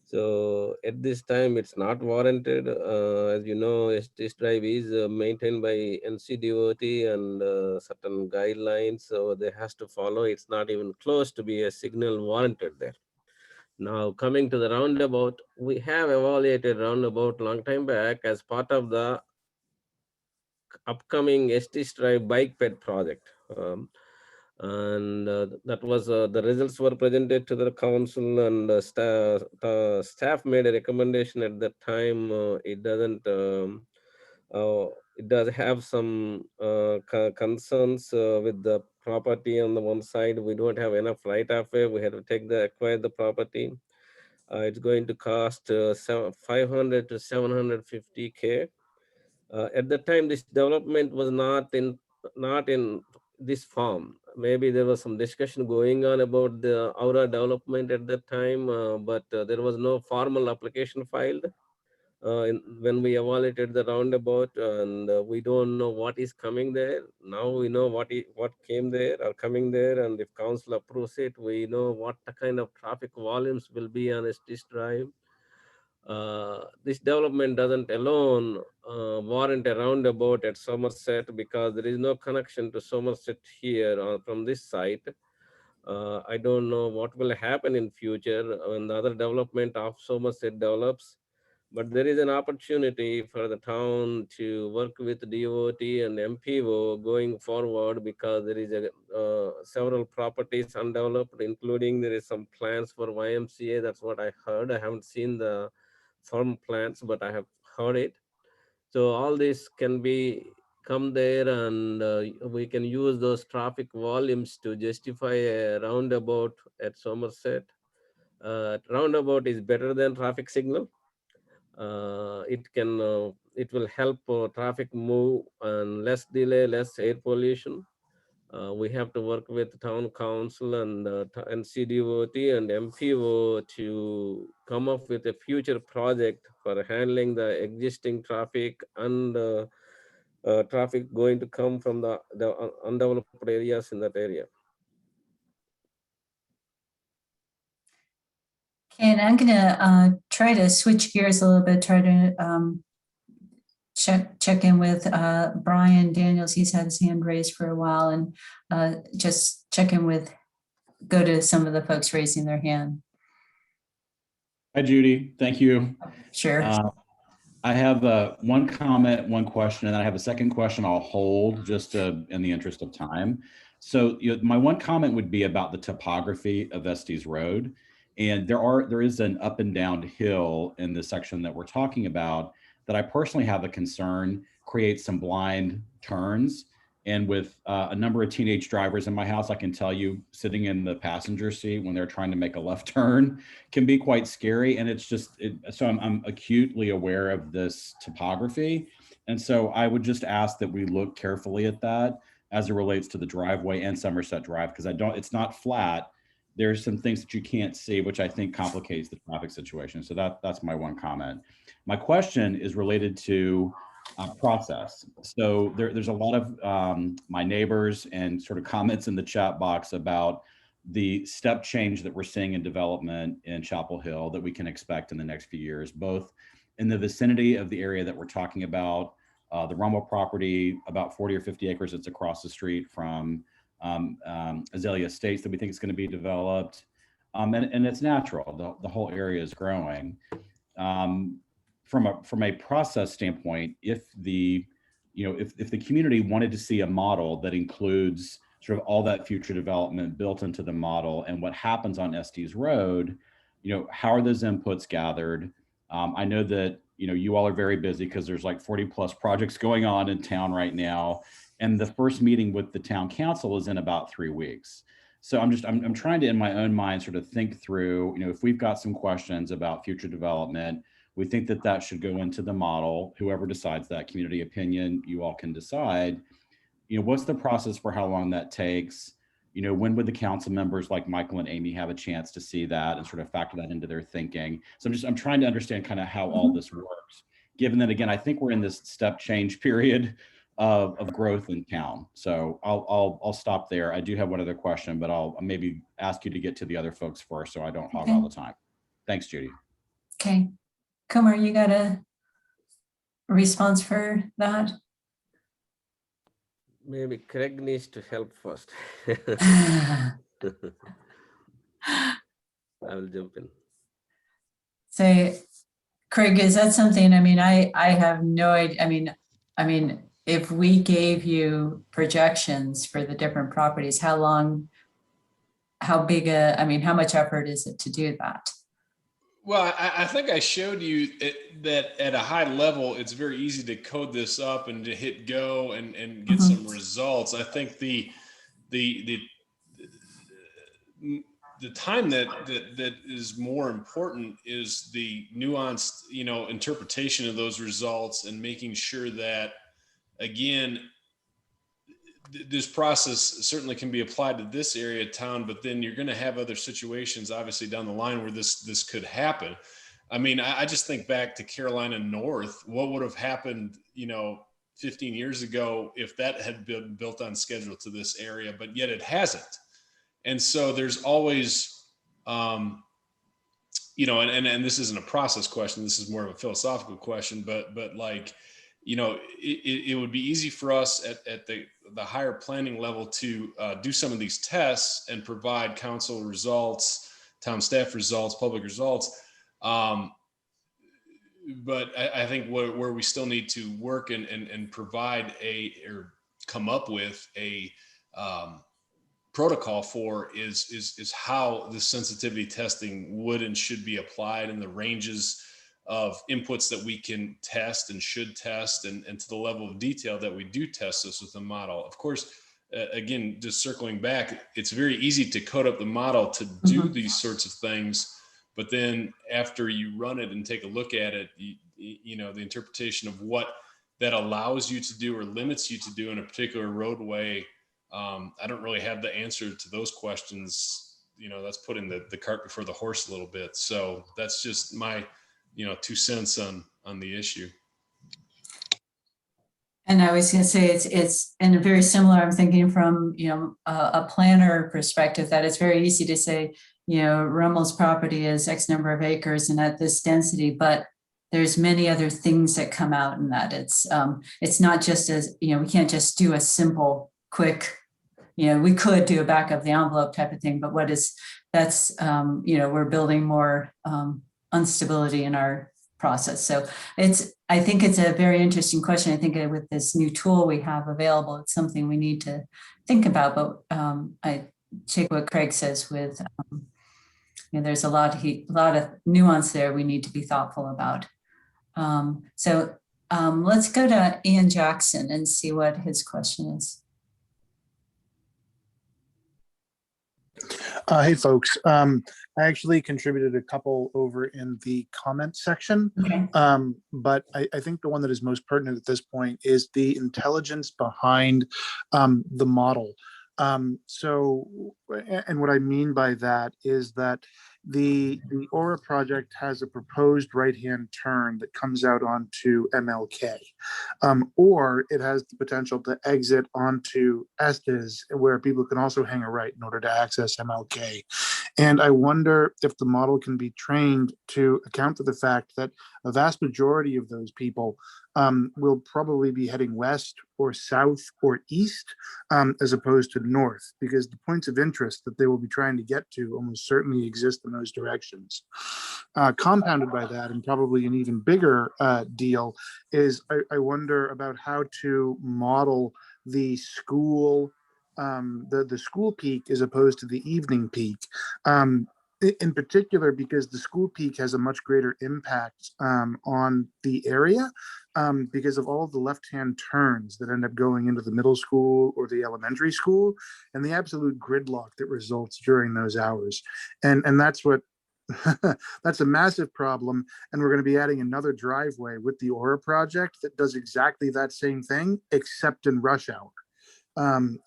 So at this time, it's not warranted. As you know, STS drive is maintained by NCDOT and certain guidelines, so they has to follow. It's not even close to be a signal warranted there. Now coming to the roundabout, we have evaluated roundabout long time back as part of the upcoming STS drive bike ped project. And that was the results were presented to the council, and staff made a recommendation at that time. It doesn't it does have some concerns with the property. On the one side, we don't have enough right of way. We had to acquire the property. It's going to cost 500 to 750K. At the time, this development was not in this form. Maybe there was some discussion going on about the Aura development at that time, but there was no formal application filed when we evaluated the roundabout, and we don't know what is coming there. Now we know what came there or coming there, and if council approves it, we know what the kind of traffic volumes will be on STS drive. This development doesn't alone warrant a roundabout at Somerset, because there is no connection to Somerset here from this site. I don't know what will happen in future when the other development of Somerset develops, but there is an opportunity for the town to work with DOT and MPO going forward, because there is several properties undeveloped, including there is some plans for YMCA. That's what I heard. I haven't seen the firm plans, but I have heard it. So all this can come there, and we can use those traffic volumes to justify a roundabout at Somerset. Roundabout is better than traffic signal. It will help traffic move and less delay, less air pollution. We have to work with town council and NCDOT and MPO to come up with a future project for handling the existing traffic and traffic going to come from the undeveloped areas in that area. Okay, and I'm gonna try to switch gears a little bit, try to check in with Brian Daniels. He's had his hand raised for a while, and just check in with, go to some of the folks raising their hand. Hi, Judy. Thank you. Sure. I have one comment, one question, and then I have a second question I'll hold just in the interest of time. So my one comment would be about the topography of Estes Road. And there is an up and down hill in the section that we're talking about that I personally have a concern creates some blind turns. And with a number of teenage drivers in my house, I can tell you sitting in the passenger seat when they're trying to make a left turn can be quite scary. And it's just, so I'm acutely aware of this topography. And so I would just ask that we look carefully at that as it relates to the driveway and Somerset Drive, because it's not flat. There's some things that you can't see, which I think complicates the traffic situation. So that's my one comment. My question is related to process. So there's a lot of my neighbors and sort of comments in the chat box about the step change that we're seeing in development in Chapel Hill that we can expect in the next few years, both in the vicinity of the area that we're talking about, the Rumble property, about 40 or 50 acres that's across the street from Azalea Estates that we think is going to be developed. And it's natural, the whole area is growing. From a process standpoint, if the community wanted to see a model that includes sort of all that future development built into the model and what happens on Estes Road, how are those inputs gathered? I know that you all are very busy because there's like 40 plus projects going on in town right now, and the first meeting with the town council is in about 3 weeks. So I'm trying to, in my own mind, sort of think through, if we've got some questions about future development, we think that should go into the model. Whoever decides that, community opinion, you all can decide. What's the process for how long that takes? When would the council members like Michael and Amy have a chance to see that and sort of factor that into their thinking? So I'm trying to understand kind of how all this works, given that, again, I think we're in this step change period of growth in town. So I'll stop there. I do have one other question, but I'll maybe ask you to get to the other folks first so I don't hog all the time. Thanks, Judy. Okay. Kumar, you got a response for that? Maybe Craig needs to help first. I will jump in. So, Craig, is that something, I have no idea. I mean, if we gave you projections for the different properties, how much effort is it to do that? Well, I think I showed you that at a high level, it's very easy to code this up and to hit go and get some results. I think the time that is more important is the nuanced, interpretation of those results and making sure that, again, this process certainly can be applied to this area of town, but then you're going to have other situations, obviously, down the line where this could happen. I just think back to Carolina North. What would have happened, 15 years ago if that had been built on schedule to this area, but yet it hasn't. And so there's always, and this isn't a process question. This is more of a philosophical question, but like, it would be easy for us at the higher planning level to do some of these tests and provide council results, town staff results, public results. But I think where we still need to work and provide or come up with a protocol for is how the sensitivity testing would and should be applied and the ranges of inputs that we can test and should test and to the level of detail that we do test this with the model. Of course, again, just circling back, it's very easy to code up the model to do these sorts of things. But then after you run it and take a look at it, the interpretation of what that allows you to do or limits you to do in a particular roadway, I don't really have the answer to those questions. That's putting the cart before the horse a little bit. So that's just my 2 cents on the issue. And I was going to say it's in a very similar, I'm thinking from, a planner perspective, that it's very easy to say, Rummel's property is X number of acres and at this density, but there's many other things that come out in that. It's not just as, we can't just do a simple, quick, we could do a back of the envelope type of thing, but we're building more instability in our process. So I think it's a very interesting question. I think with this new tool we have available, it's something we need to think about, but I take what Craig says with there's a lot of nuance there we need to be thoughtful about. Let's go to Ian Jackson and see what his question is. Hey, folks. I actually contributed a couple over in the comment section, Okay. but I think the one that is most pertinent at this point is the intelligence behind the model. And what I mean by that is that the Aura project has a proposed right-hand turn that comes out onto MLK, or it has the potential to exit onto Estes, where people can also hang a right in order to access MLK. And I wonder if the model can be trained to account for the fact that a vast majority of those people will probably be heading west or south or east, as opposed to north, because the points of interest that they will be trying to get to almost certainly exist in those directions. Compounded by that, and probably an even bigger deal, is I wonder about how to model the school, the school peak as opposed to the evening peak. In particular, because the school peak has a much greater impact on the area, because of all of the left-hand turns that end up going into the middle school or the elementary school, and the absolute gridlock that results during those hours. And that's what that's a massive problem. And we're going to be adding another driveway with the Aura project that does exactly that same thing, except in rush hour.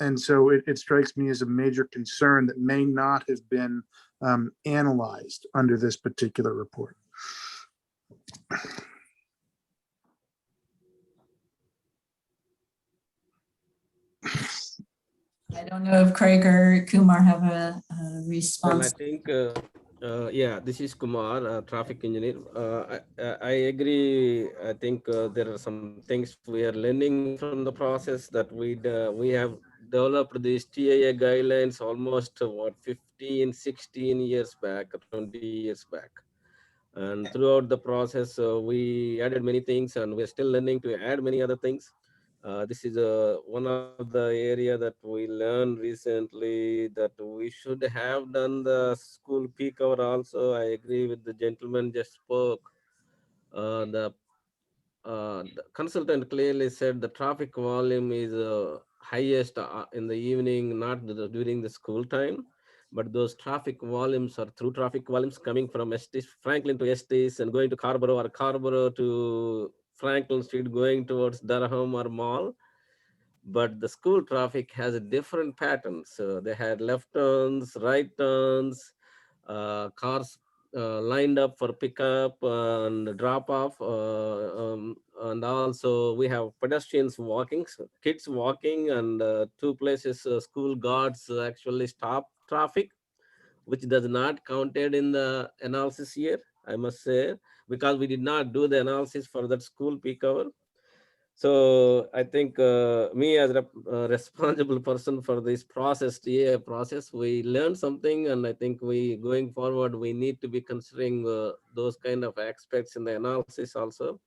And so it strikes me as a major concern that may not have been analyzed under this particular report. I don't know if Craig or Kumar have a Well, I response. think, yeah, this is Kumar, traffic engineer. I agree. I think there are some things we are learning from the process that we have developed these TAA guidelines almost 15, 16 years back, 20 years back. And throughout the process, we added many things, and we're still learning to add many other things. This is one of the area that we learned recently, that we should have done the school peak hour also. I agree with the gentleman just spoke. The consultant clearly said the traffic volume is highest in the evening, not during the school time. But those traffic volumes are through traffic volumes coming from Estes, Franklin to Estes, and going to Scarborough, or Scarborough to Franklin Street, going towards Durham or Mall. But the school traffic has a different pattern. So they had left turns, right turns, cars lined up for pickup and drop off. And also we have pedestrians walking, so kids walking, and two places school guards actually stop traffic, which does not counted in the analysis here, I must say, because we did not do the analysis for that school peak hour. So I think me as a responsible person for this process, TA process, we learned something, and I think we going forward, we need to be considering those kind of aspects in the analysis also,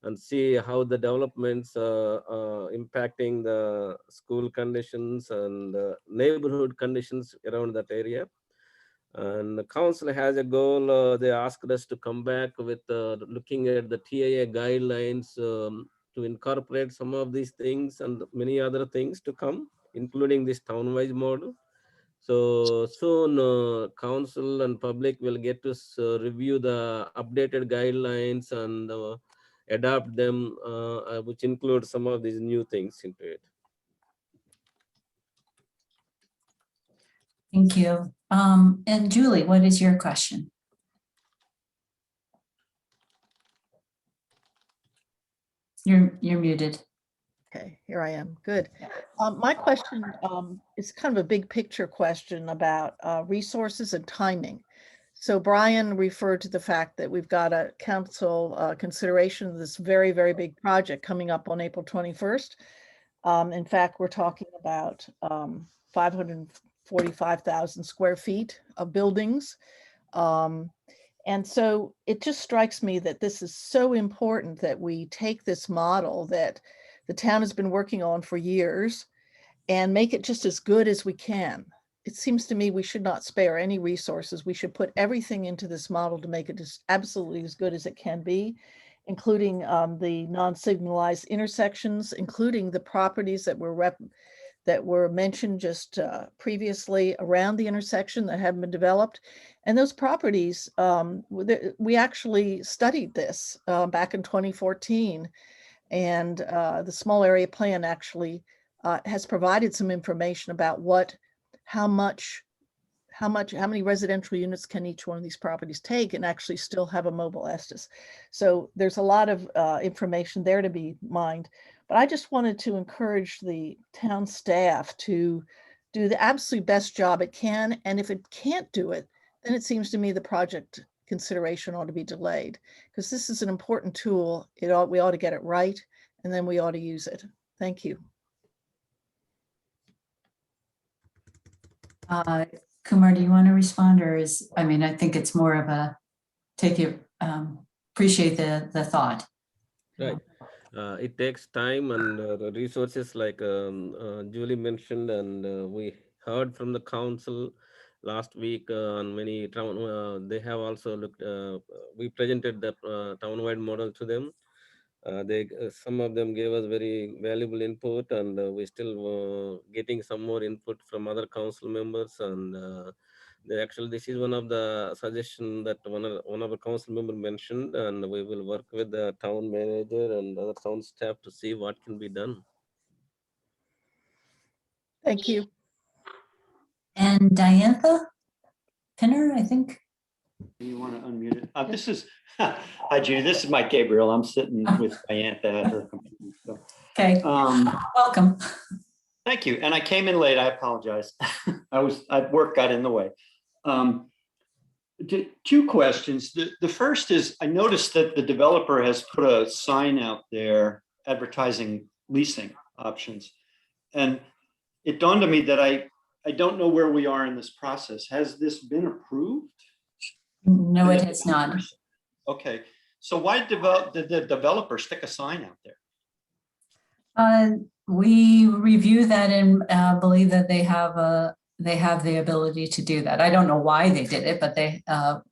and see how the developments impacting the school conditions and neighborhood conditions around that area. And the council has a goal. They asked us to come back with looking at the TAA guidelines to incorporate some of these things and many other things to come, including this town-wise model. So soon, council and public will get to review the updated guidelines and adopt them, which include some of these new things into it. Thank you. And Julie, what is your question? You're muted. Okay, here I am. Good. My question is kind of a big picture question about resources and timing. So Brian referred to the fact that we've got a council consideration of this very, very big project coming up on April 21st. In fact, we're talking about 545,000 square feet of buildings. And so it just strikes me that this is so important that we take this model that the town has been working on for years and make it just as good as we can. it seems to me we should not spare any resources. We should put everything into this model to make it as absolutely as good as it can be, including the non-signalized intersections, including the properties that were mentioned just previously around the intersection that haven't been developed. And those properties, we actually studied this back in 2014. And the small area plan actually has provided some information about how many residential units can each one of these properties take and actually still have a mobile Estes. So there's a lot of information there to be mined. But I just wanted to encourage the town staff to do the absolute best job it can. And if it can't do it, then it seems to me the project consideration ought to be delayed, because this is an important tool. We ought to get it right, and then we ought to use it. Thank you. Kumar, do you want to respond, or I think it's more of a appreciate the thought. Right. It takes time and the resources, like Julie mentioned, and we heard from the council last week on many town. They have also looked. We presented the townwide model to them. Some of them gave us very valuable input, and we still getting some more input from other council members. And this is one of the suggestions that one of the council member mentioned, and we will work with the town manager and other town staff to see what can be done. Thank you. And Diantha Pinner, I think. You want to unmute it? This is, hi Judy, this is Mike Gabriel. I'm sitting with Diantha at her computer. So. Okay, welcome. Thank you. And I came in late, I apologize. Work got in the way. Two questions. The first is, I noticed that the developer has put a sign out there advertising leasing options. And it dawned on me that I don't know where we are in this process. Has this been approved? No, it has not. Okay, so why did the developer stick a sign out there? We review that and believe that they have the ability to do that. I don't know why they did it, but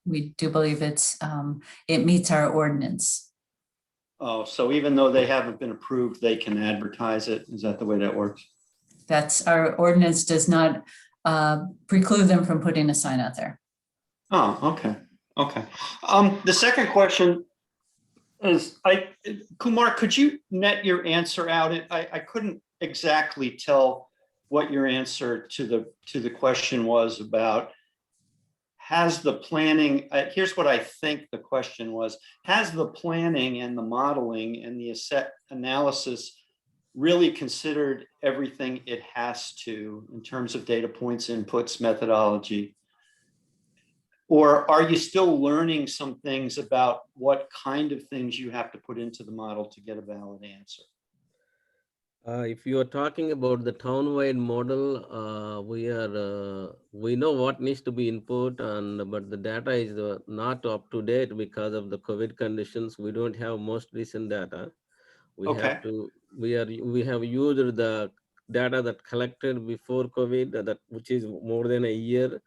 we do believe it meets our ordinance. Oh, so even though they haven't been approved, they can advertise it. Is that the way that works? That's our ordinance does not preclude them from putting a sign out there. Oh, okay. Okay. The second question is, Kumar, could you net your answer out? I couldn't exactly tell what your answer to the question was about. Has the planning, here's what I think the question was, has the planning and the modeling and the analysis really considered everything it has to in terms of data points, inputs, methodology? Or are you still learning some things about what kind of things you have to put into the model to get a valid answer? If you are talking about the townwide model, we know what needs to be input, but the data is not up to date because of the COVID conditions. We don't have most recent data. We have used the data that collected before COVID, which is more than a year.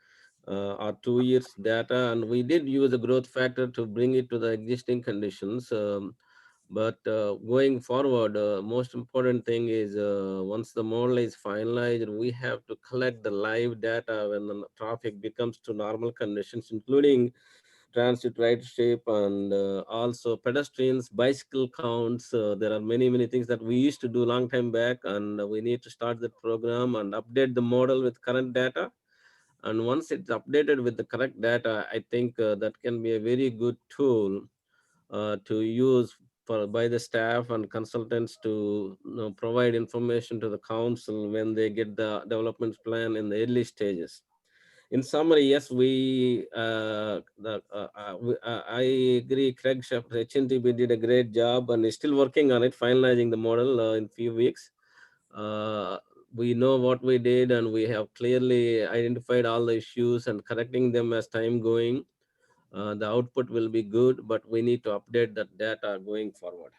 Or 2 years data, and we did use a growth factor to bring it to the existing conditions. But going forward, most important thing is once the model is finalized, we have to collect the live data when the traffic becomes to normal conditions, including transit ridership and also pedestrians, bicycle counts. There are many things that we used to do long time back, and we need to start the program and update the model with current data. And once it's updated with the correct data, I think that can be a very good tool to use by the staff and consultants to provide information to the council when they get the development plan in the early stages. In summary, yes, I agree. Craig Sheffer, HNTB did a great job and is still working on it, finalizing the model in a few weeks. We know what we did, and we have clearly identified all the issues and correcting them as time going. The output will be good, but we need to update that data going forward.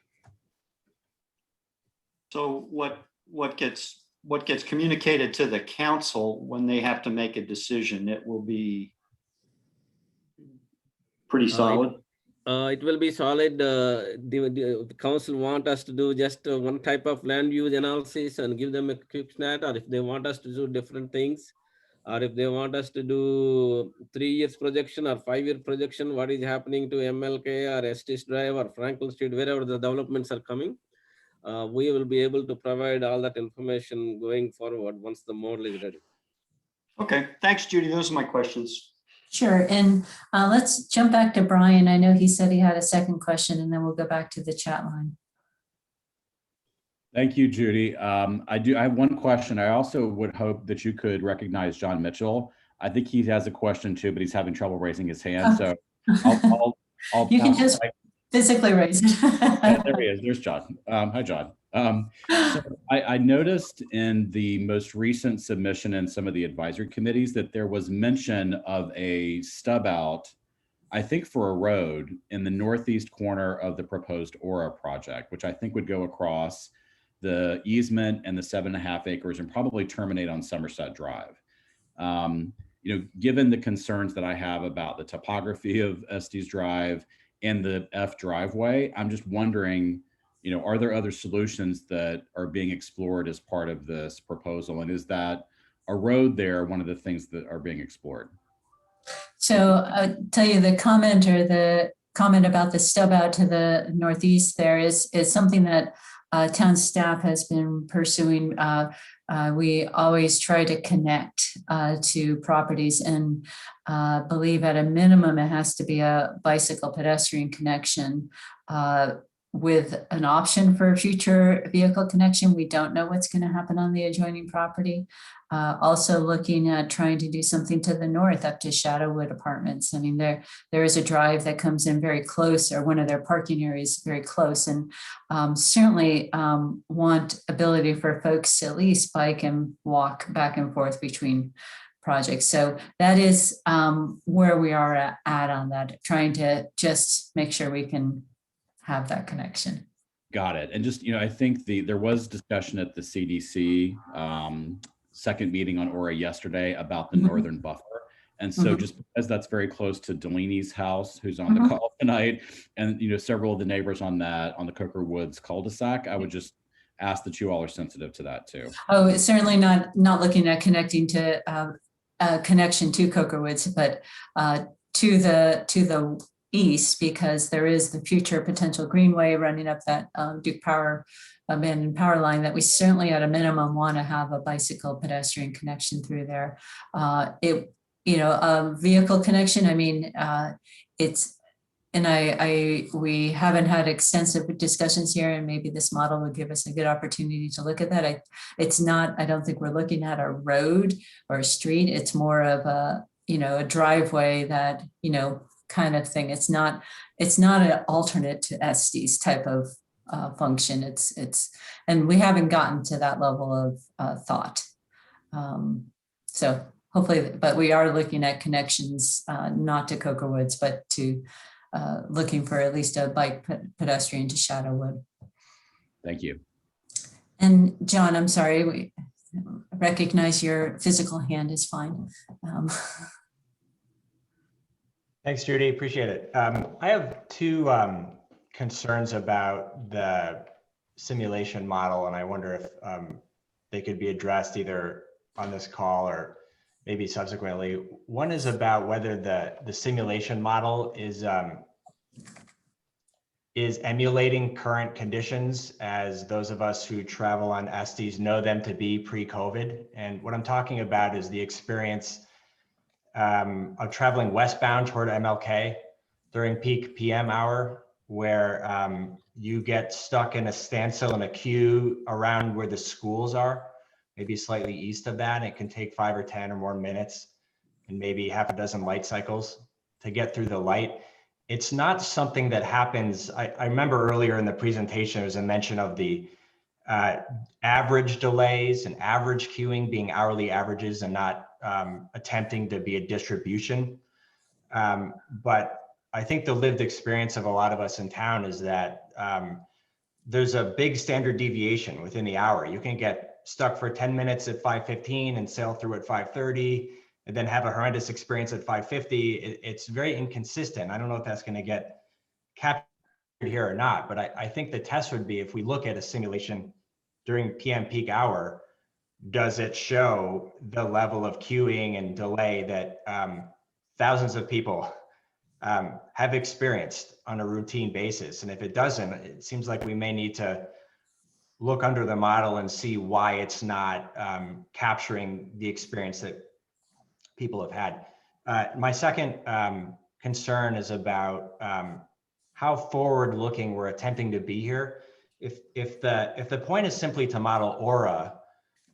So what gets what gets communicated to the council when they have to make a decision, it will be pretty solid. It will be solid. The council want us to do just one type of land use analysis and give them a quick snap, or if they want us to do different things, or if they want us to do 3 years projection or 5-year projection, what is happening to MLK or Estes Drive or Franklin Street, wherever the developments are coming, we will be able to provide all that information going forward once the model is ready. Okay, thanks, Judy. Those are my questions. Sure. And let's jump back to Brian. I know he said he had a second question, and then we'll go back to the chat line. Thank you, Judy. I have one question. I also would hope that you could recognize John Mitchell. I think he has a question too, but he's having trouble raising his hand. So I'll you can just physically raise it. Yeah, there he is. There's John. Hi, John. So I noticed in the most recent submission in some of the advisory committees that there was mention of a stub out, I think for a road in the northeast corner of the proposed Aura project, which I think would go across the easement and the 7.5 acres and probably terminate on Somerset Drive. Given the concerns that I have about the topography of Estes Drive and the F driveway, I'm just wondering, are there other solutions that are being explored as part of this proposal? And is that a road there one of the things that are being explored? So I'll tell you the comment about the stub out to the northeast there is something that town staff has been pursuing. We always try to connect to properties and believe at a minimum it has to be a bicycle pedestrian connection with an option for a future vehicle connection. We don't know what's going to happen on the adjoining property. Also looking at trying to do something to the north up to Shadowwood Apartments. I mean, there is a drive that comes in very close, or one of their parking areas very close, and certainly want ability for folks to at least bike and walk back and forth between projects. So that is where we are at on that, trying to just make sure we can have that connection. Got it. And just, I think there was discussion at the CDC second meeting on Aura yesterday about the northern buffer. And so just because that's very close to Delaney's house, who's on the call tonight, and several of the neighbors on the Coker Woods cul-de-sac, I would just ask that you all are sensitive to that too. Oh, it's certainly not looking at connecting to a connection to Coker Woods, but to the east, because there is the future potential greenway running up that Duke Power abandoned power line that we certainly at a minimum want to have a bicycle pedestrian connection through there. A vehicle connection, I mean, we haven't had extensive discussions here, and maybe this model would give us a good opportunity to look at that. I don't think we're looking at a road or a street. It's more of a driveway that, kind of thing. It's not an alternate to Estes type of function. And we haven't gotten to that level of thought. So hopefully, but we are looking at connections, not to Coker Woods, but to looking for at least a bike pedestrian to Shadowwood. Thank you. And John, I'm sorry, we recognize your physical hand is fine. Thanks, Judy. Appreciate it. I have two concerns about the simulation model, and I wonder if they could be addressed either on this call or maybe subsequently. One is about whether the simulation model is emulating current conditions as those of us who travel on Estes know them to be pre-COVID. And what I'm talking about is the experience of traveling westbound toward MLK during peak PM hour, where you get stuck in a standstill in a queue around where the schools are, maybe slightly east of that. It can take 5 or 10 or more minutes and maybe half a dozen light cycles to get through the light. It's not something that happens. I remember earlier in the presentation, there was a mention of the average delays and average queuing being hourly averages and not attempting to be a distribution. But I think the lived experience of a lot of us in town is that there's a big standard deviation within the hour. You can get stuck for 10 minutes at 5:15 and sail through at 5:30 and then have a horrendous experience at 5:50. It's very inconsistent. I don't know if that's going to get captured here or not, but I think the test would be, if we look at a simulation during PM peak hour, does it show the level of queuing and delay that thousands of people have experienced on a routine basis? And if it doesn't, it seems like we may need to look under the model and see why it's not capturing the experience that people have had. My second concern is about how forward-looking we're attempting to be here. If the point is simply to model aura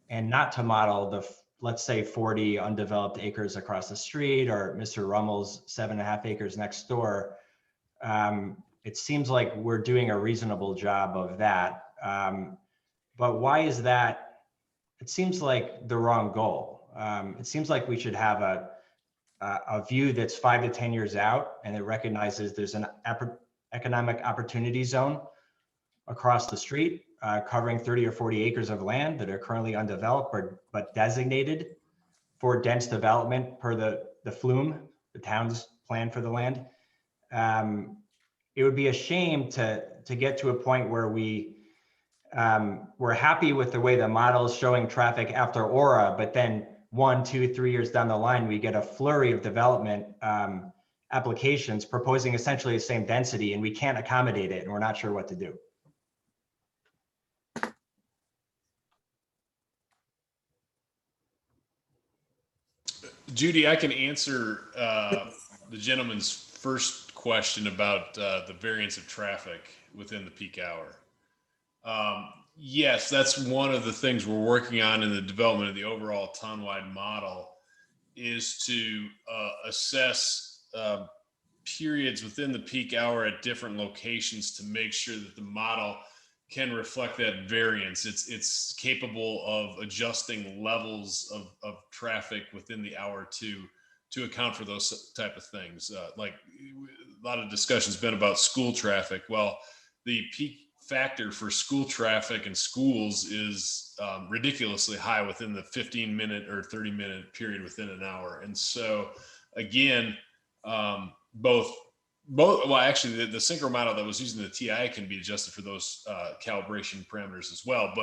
and not to model the, let's say, 40 undeveloped acres across the street or Mr. Rummel's 7.5 acres next door, it seems like we're doing a reasonable job of that. But why is that? It seems like the wrong goal. It seems like we should have a view that's 5 to 10 years out, and it recognizes there's an economic opportunity zone across the street, covering 30 or 40 acres of land that are currently undeveloped but designated for dense development per the flume, the town's plan for the land. It would be a shame to get to a point where we're happy with the way the model is showing traffic after aura, but then 1, 2, 3 years down the line, we get a flurry of development applications proposing essentially the same density, and we can't accommodate it, and we're not sure what to do. Judy, I can answer the gentleman's first question about the variance of traffic within the peak hour. Yes, that's one of the things we're working on in the development of the overall town-wide model, is to assess periods within the peak hour at different locations to make sure that the model can reflect that variance. It's capable of adjusting levels of traffic within the hour to account for those type of things. Like a lot of discussion's been about school traffic. Well, the peak factor for school traffic and schools is ridiculously high within the 15-minute or 30-minute period within an hour. And so again, well, actually the synchro model that was using the TI can be adjusted for those calibration parameters as well.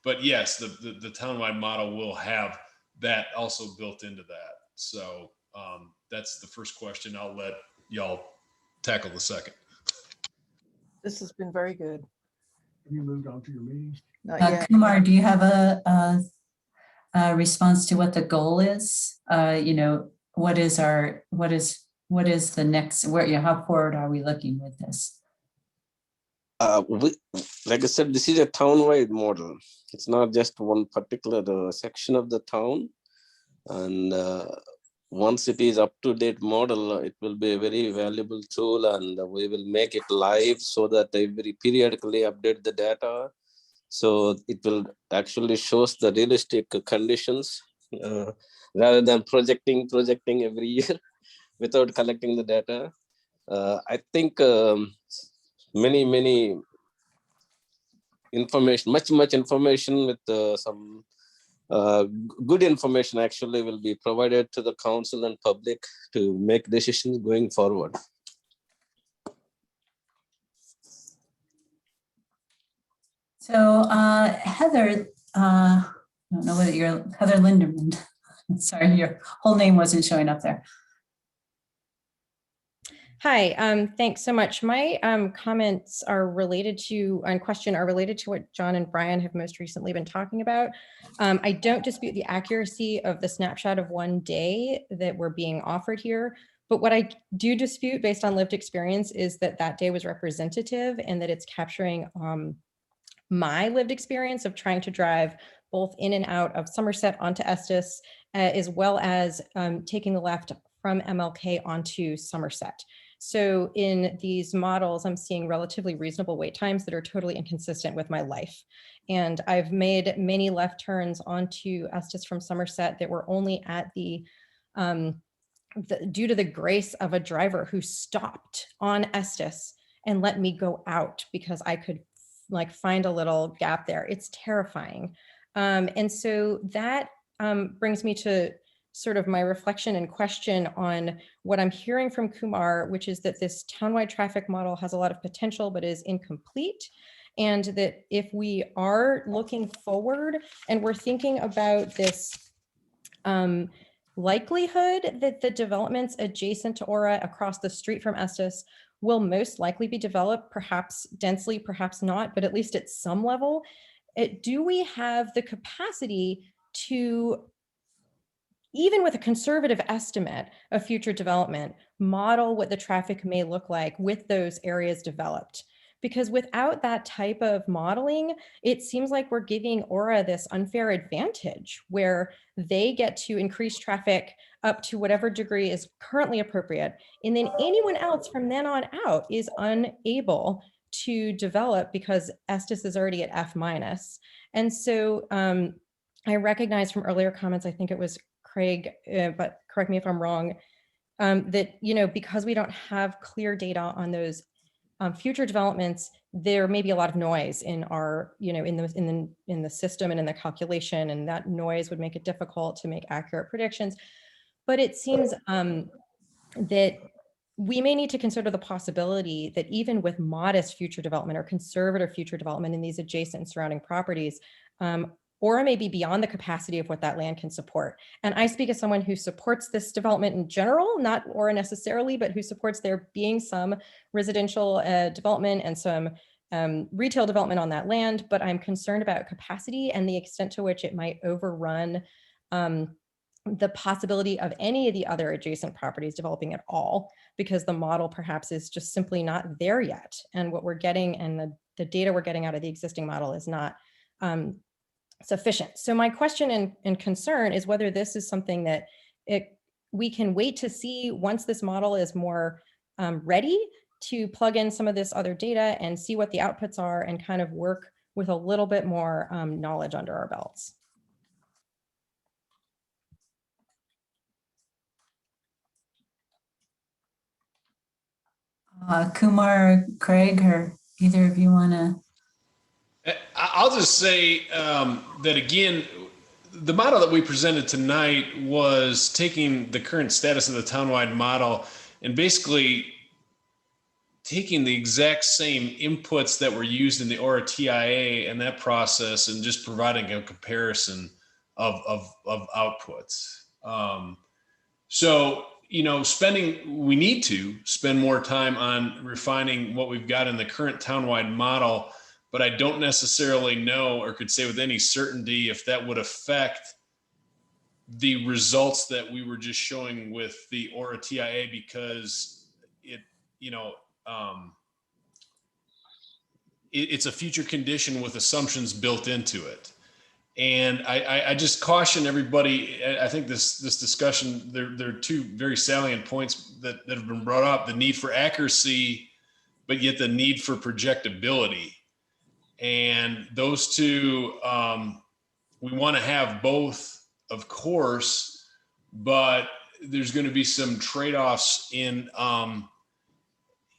But yes, the town-wide model will have that also built into that. So that's the first question. I'll let y'all tackle the second. This has been very good. Have you moved on to your meetings? Not yet. Kumar, do you have a response to what the goal is? What is the next, how forward are we looking with this? Like I said, this is a town-wide model. It's not just one particular section of the town. And once it is up-to-date model, it will be a very valuable tool, and we will make it live so that we periodically update the data. So it will actually shows the realistic conditions rather than projecting every year without collecting the data. I think many information, much information with some good information actually will be provided to the council and public to make decisions going forward. So Heather, I don't know whether you're Heather Linderman. Sorry, your whole name wasn't showing up there. Hi, thanks so much. My comments are related to, and question are related to what John and Brian have most recently been talking about. I don't dispute the accuracy of the snapshot of one day that we're being offered here, but what I do dispute based on lived experience is that that day was representative and that it's capturing my lived experience of trying to drive both in and out of Somerset onto Estes, as well as taking the left from MLK onto Somerset. So in these models, I'm seeing relatively reasonable wait times that are totally inconsistent with my life. And I've made many left turns onto Estes from Somerset that were only at due to the grace of a driver who stopped on Estes and let me go out because I could like find a little gap there. It's terrifying. And so that brings me to sort of my reflection and question on what I'm hearing from Kumar, which is that this townwide traffic model has a lot of potential, but is incomplete. And that if we are looking forward and we're thinking about this likelihood that the developments adjacent to Aura across the street from Estes will most likely be developed, perhaps densely, perhaps not, but at least at some level, do we have the capacity to, even with a conservative estimate of future development, model what the traffic may look like with those areas developed? Because without that type of modeling, it seems like we're giving Aura this unfair advantage where they get to increase traffic up to whatever degree is currently appropriate. And then anyone else from then on out is unable to develop because Estes is already at F-. And so I recognize from earlier comments, I think it was Craig, but correct me if I'm wrong, that, you know, because we don't have clear data on those future developments, there may be a lot of noise in our, you know, in the system and in the calculation, and that noise would make it difficult to make accurate predictions. But it seems that we may need to consider the possibility that even with modest future development or conservative future development in these adjacent and surrounding properties, Aura may be beyond the capacity of what that land can support. And I speak as someone who supports this development in general, not Aura necessarily, but who supports there being some residential development and some retail development on that land. But I'm concerned about capacity and the extent to which it might overrun the possibility of any of the other adjacent properties developing at all, because the model perhaps is just simply not there yet. And what we're getting and the data we're getting out of the existing model is not sufficient. So my question and concern is whether this is something that we can wait to see once this model is more ready to plug in some of this other data and see what the outputs are and kind of work with a little bit more knowledge under our belts. Kumar, Craig, or either of you want to? I'll just say that again, the model that we presented tonight was taking the current status of the townwide model and basically taking the exact same inputs that were used in the Aura TIA and that process and just providing a comparison of outputs. So, you know, we need to spend more time on refining what we've got in the current townwide model, but I don't necessarily know or could say with any certainty if that would affect the results that we were just showing with the Aura TIA, because it, you know, it's a future condition with assumptions built into it. And I just caution everybody. I think this discussion, there are two very salient points that have been brought up: the need for accuracy, but yet the need for projectability. And those two, we want to have both, of course, but there's going to be some trade-offs in,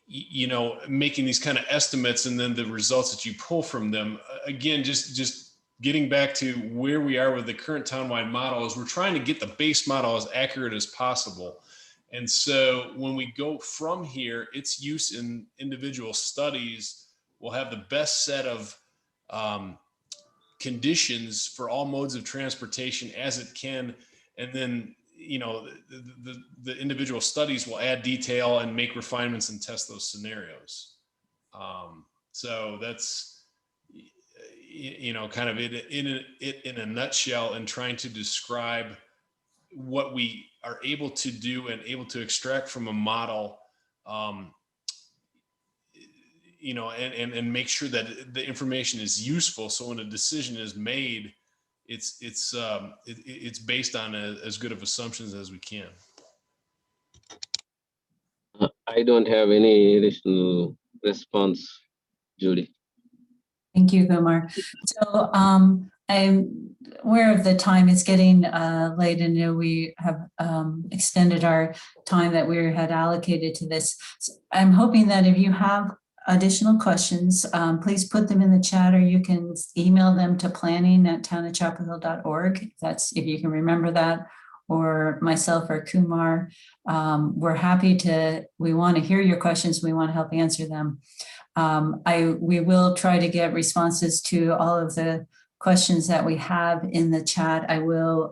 you know, making these kind of estimates and then the results that you pull from them. Again, just getting back to where we are with the current townwide model is we're trying to get the base model as accurate as possible. And so when we go from here, its use in individual studies will have the best set of conditions for all modes of transportation as it can. And then, you know, the individual studies will add detail and make refinements and test those scenarios. So that's, you know, kind of in a nutshell, and trying to describe what we are able to do and able to extract from a model, you know, and make sure that the information is useful. So when a decision is made, it's based on as good of assumptions as we can. I don't have any additional response, Judy. Thank you, Kumar. So I'm aware of the time. It's getting late, and know we have extended our time that we had allocated to this. So I'm hoping that if you have additional questions, please put them in the chat, or you can email them to planning@townofchapel.org. That's if you can remember that, or myself or Kumar. We're happy to, we want to hear your questions. We want to help answer them. We will try to get responses to all of the questions that we have in the chat. I will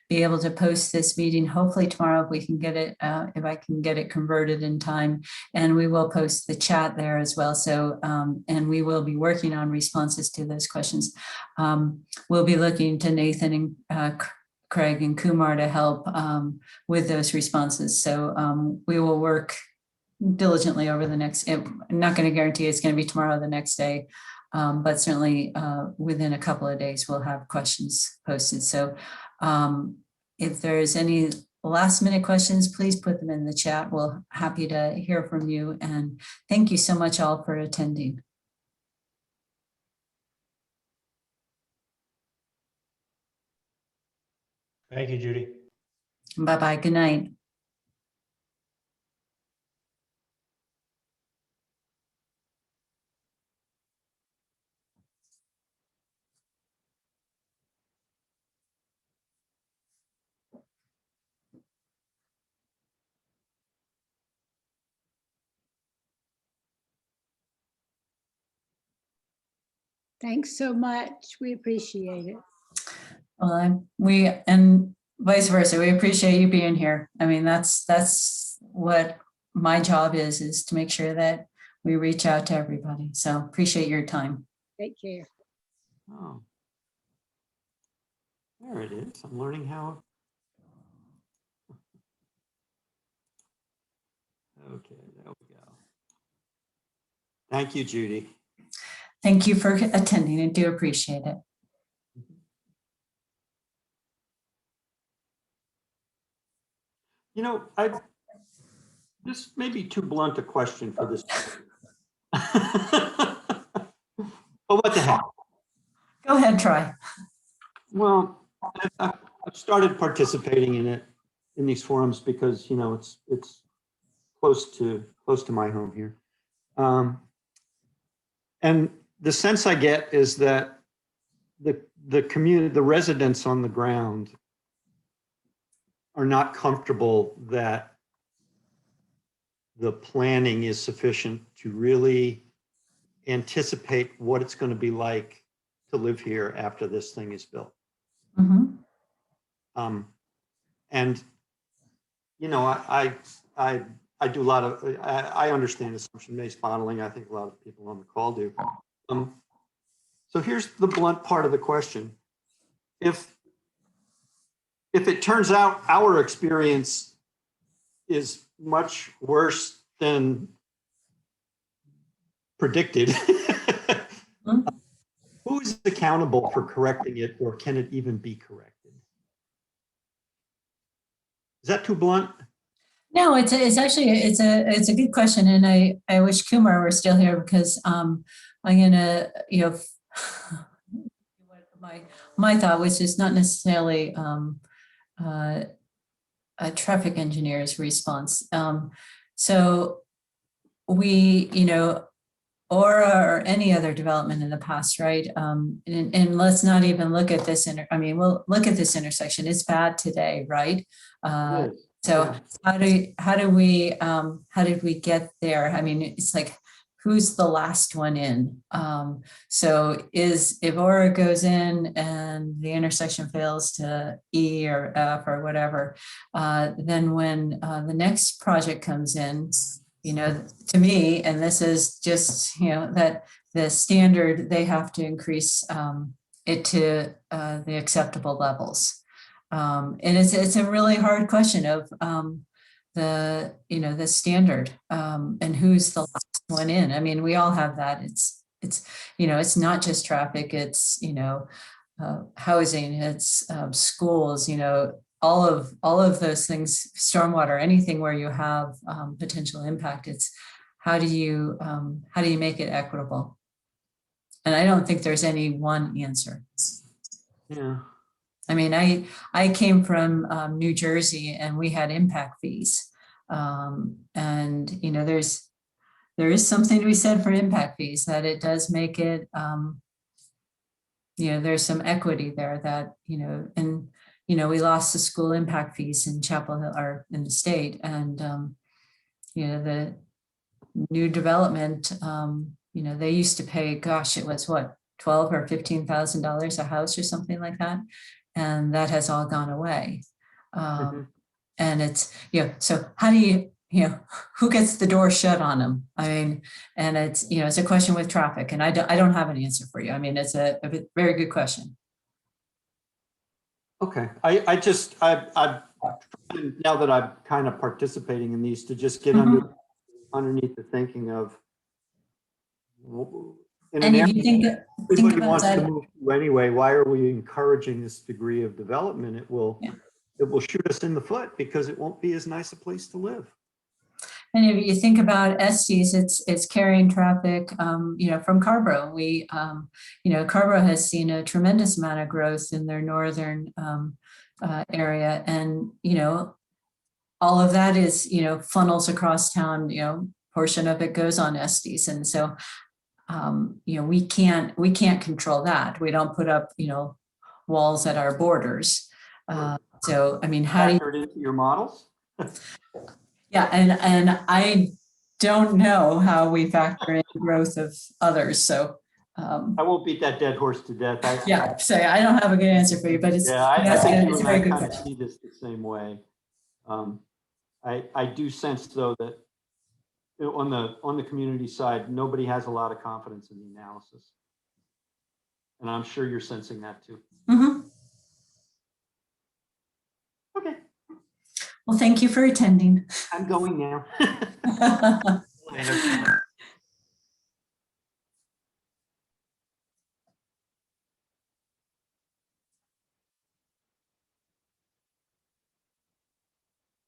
be able to post this meeting hopefully tomorrow if we can get it, if I can get it converted in time, and we will post the chat there as well. So, and we will be working on responses to those questions. We'll be looking to Nathan and Craig and Kumar to help with those responses. So we will work diligently over the next, I'm not going to guarantee it's going to be tomorrow or the next day, but certainly within a couple of days, we'll have questions posted. So if there's any last minute questions, please put them in the chat. We're happy to hear from you. And thank you so much all for attending. Thank you, Judy. Bye-bye. Good night. Thanks so much. We appreciate it. Well, and vice versa. We appreciate you being here. I mean, that's what my job is to make sure that we reach out to everybody. So appreciate your time. Take care. Oh, there it is. I'm learning how. Okay, there we go. Thank you, Judy. Thank you for attending. I do appreciate it. You know, this may be too blunt a question for this. But what the heck? Go ahead, try. Well, I've started participating in it, in these forums, because, you know, it's close to my home here. And the sense I get is that the community, the residents on the ground are not comfortable that the planning is sufficient to really anticipate what it's going to be like to live here after this thing is built. Mm-hmm. And, you know, I do a lot of, I understand assumption-based modeling. I think a lot of people on the call do. So here's the blunt part of the question. If it turns out our experience is much worse than predicted, who is accountable for correcting it, or can it even be corrected? Is that too blunt? No, it's actually a good question, and I wish Kumar were still here, because I'm gonna, you know, my thought was just not necessarily a traffic engineer's response. So we, you know, or any other development in the past, right? And let's not even look at this, we'll look at this intersection. It's bad today, right? So how did we get there? I mean, it's like, who's the last one in? So if Aura goes in and the intersection fails to E or F or whatever, then when the next project comes in, you know, to me, and this is just, you know, that the standard, they have to increase it to the acceptable levels. And it's a really hard question of the standard and who's the last one in. I mean, we all have that. It's you know, it's not just traffic. It's, you know, housing. It's schools. You know, all of those things. Stormwater. Anything where you have potential impact. It's how do you make it equitable? And I don't think there's any one answer. Yeah. I mean, I came from New Jersey, and we had impact fees. And, you know, there's there is something to be said for impact fees, that it does make it, there's some equity there that, and, we lost the school impact fees in Chapel Hill or in the state, and, the new development, they used to pay, gosh, it was what, $12,000 or $15,000 a house or something like that. And that has all gone away. And it's, so how do you, who gets the door shut on them? I mean, and it's, it's a question with traffic, and I don't have an answer for you. I mean, it's a very good question. Okay, I now that I'm kind of participating in these, to just get underneath the thinking of, in an And if you area think everybody about wants to that, move to anyway, why are we encouraging this degree of development? It will shoot us in the foot because it won't be as nice a place to live. and if you think about Estes, it's carrying traffic, from Carborough. We, Carborough has seen a tremendous amount of growth in their northern area, and all of that is funnels across town. Portion of it goes on Estes, and so we can't control that. We don't put up walls at our borders. So I mean, how do you factor it into your models? Yeah, and I don't know how we factor in growth of others, so. I won't beat that dead horse to death. So I don't have a good answer for you, but it's, yeah, I think you it's a and very I good kind of question. see this the same way. I do sense though that on the community side, nobody has a lot of confidence in the analysis, and I'm sure you're sensing that too. Okay. Well, thank you for attending. I'm going now. Later.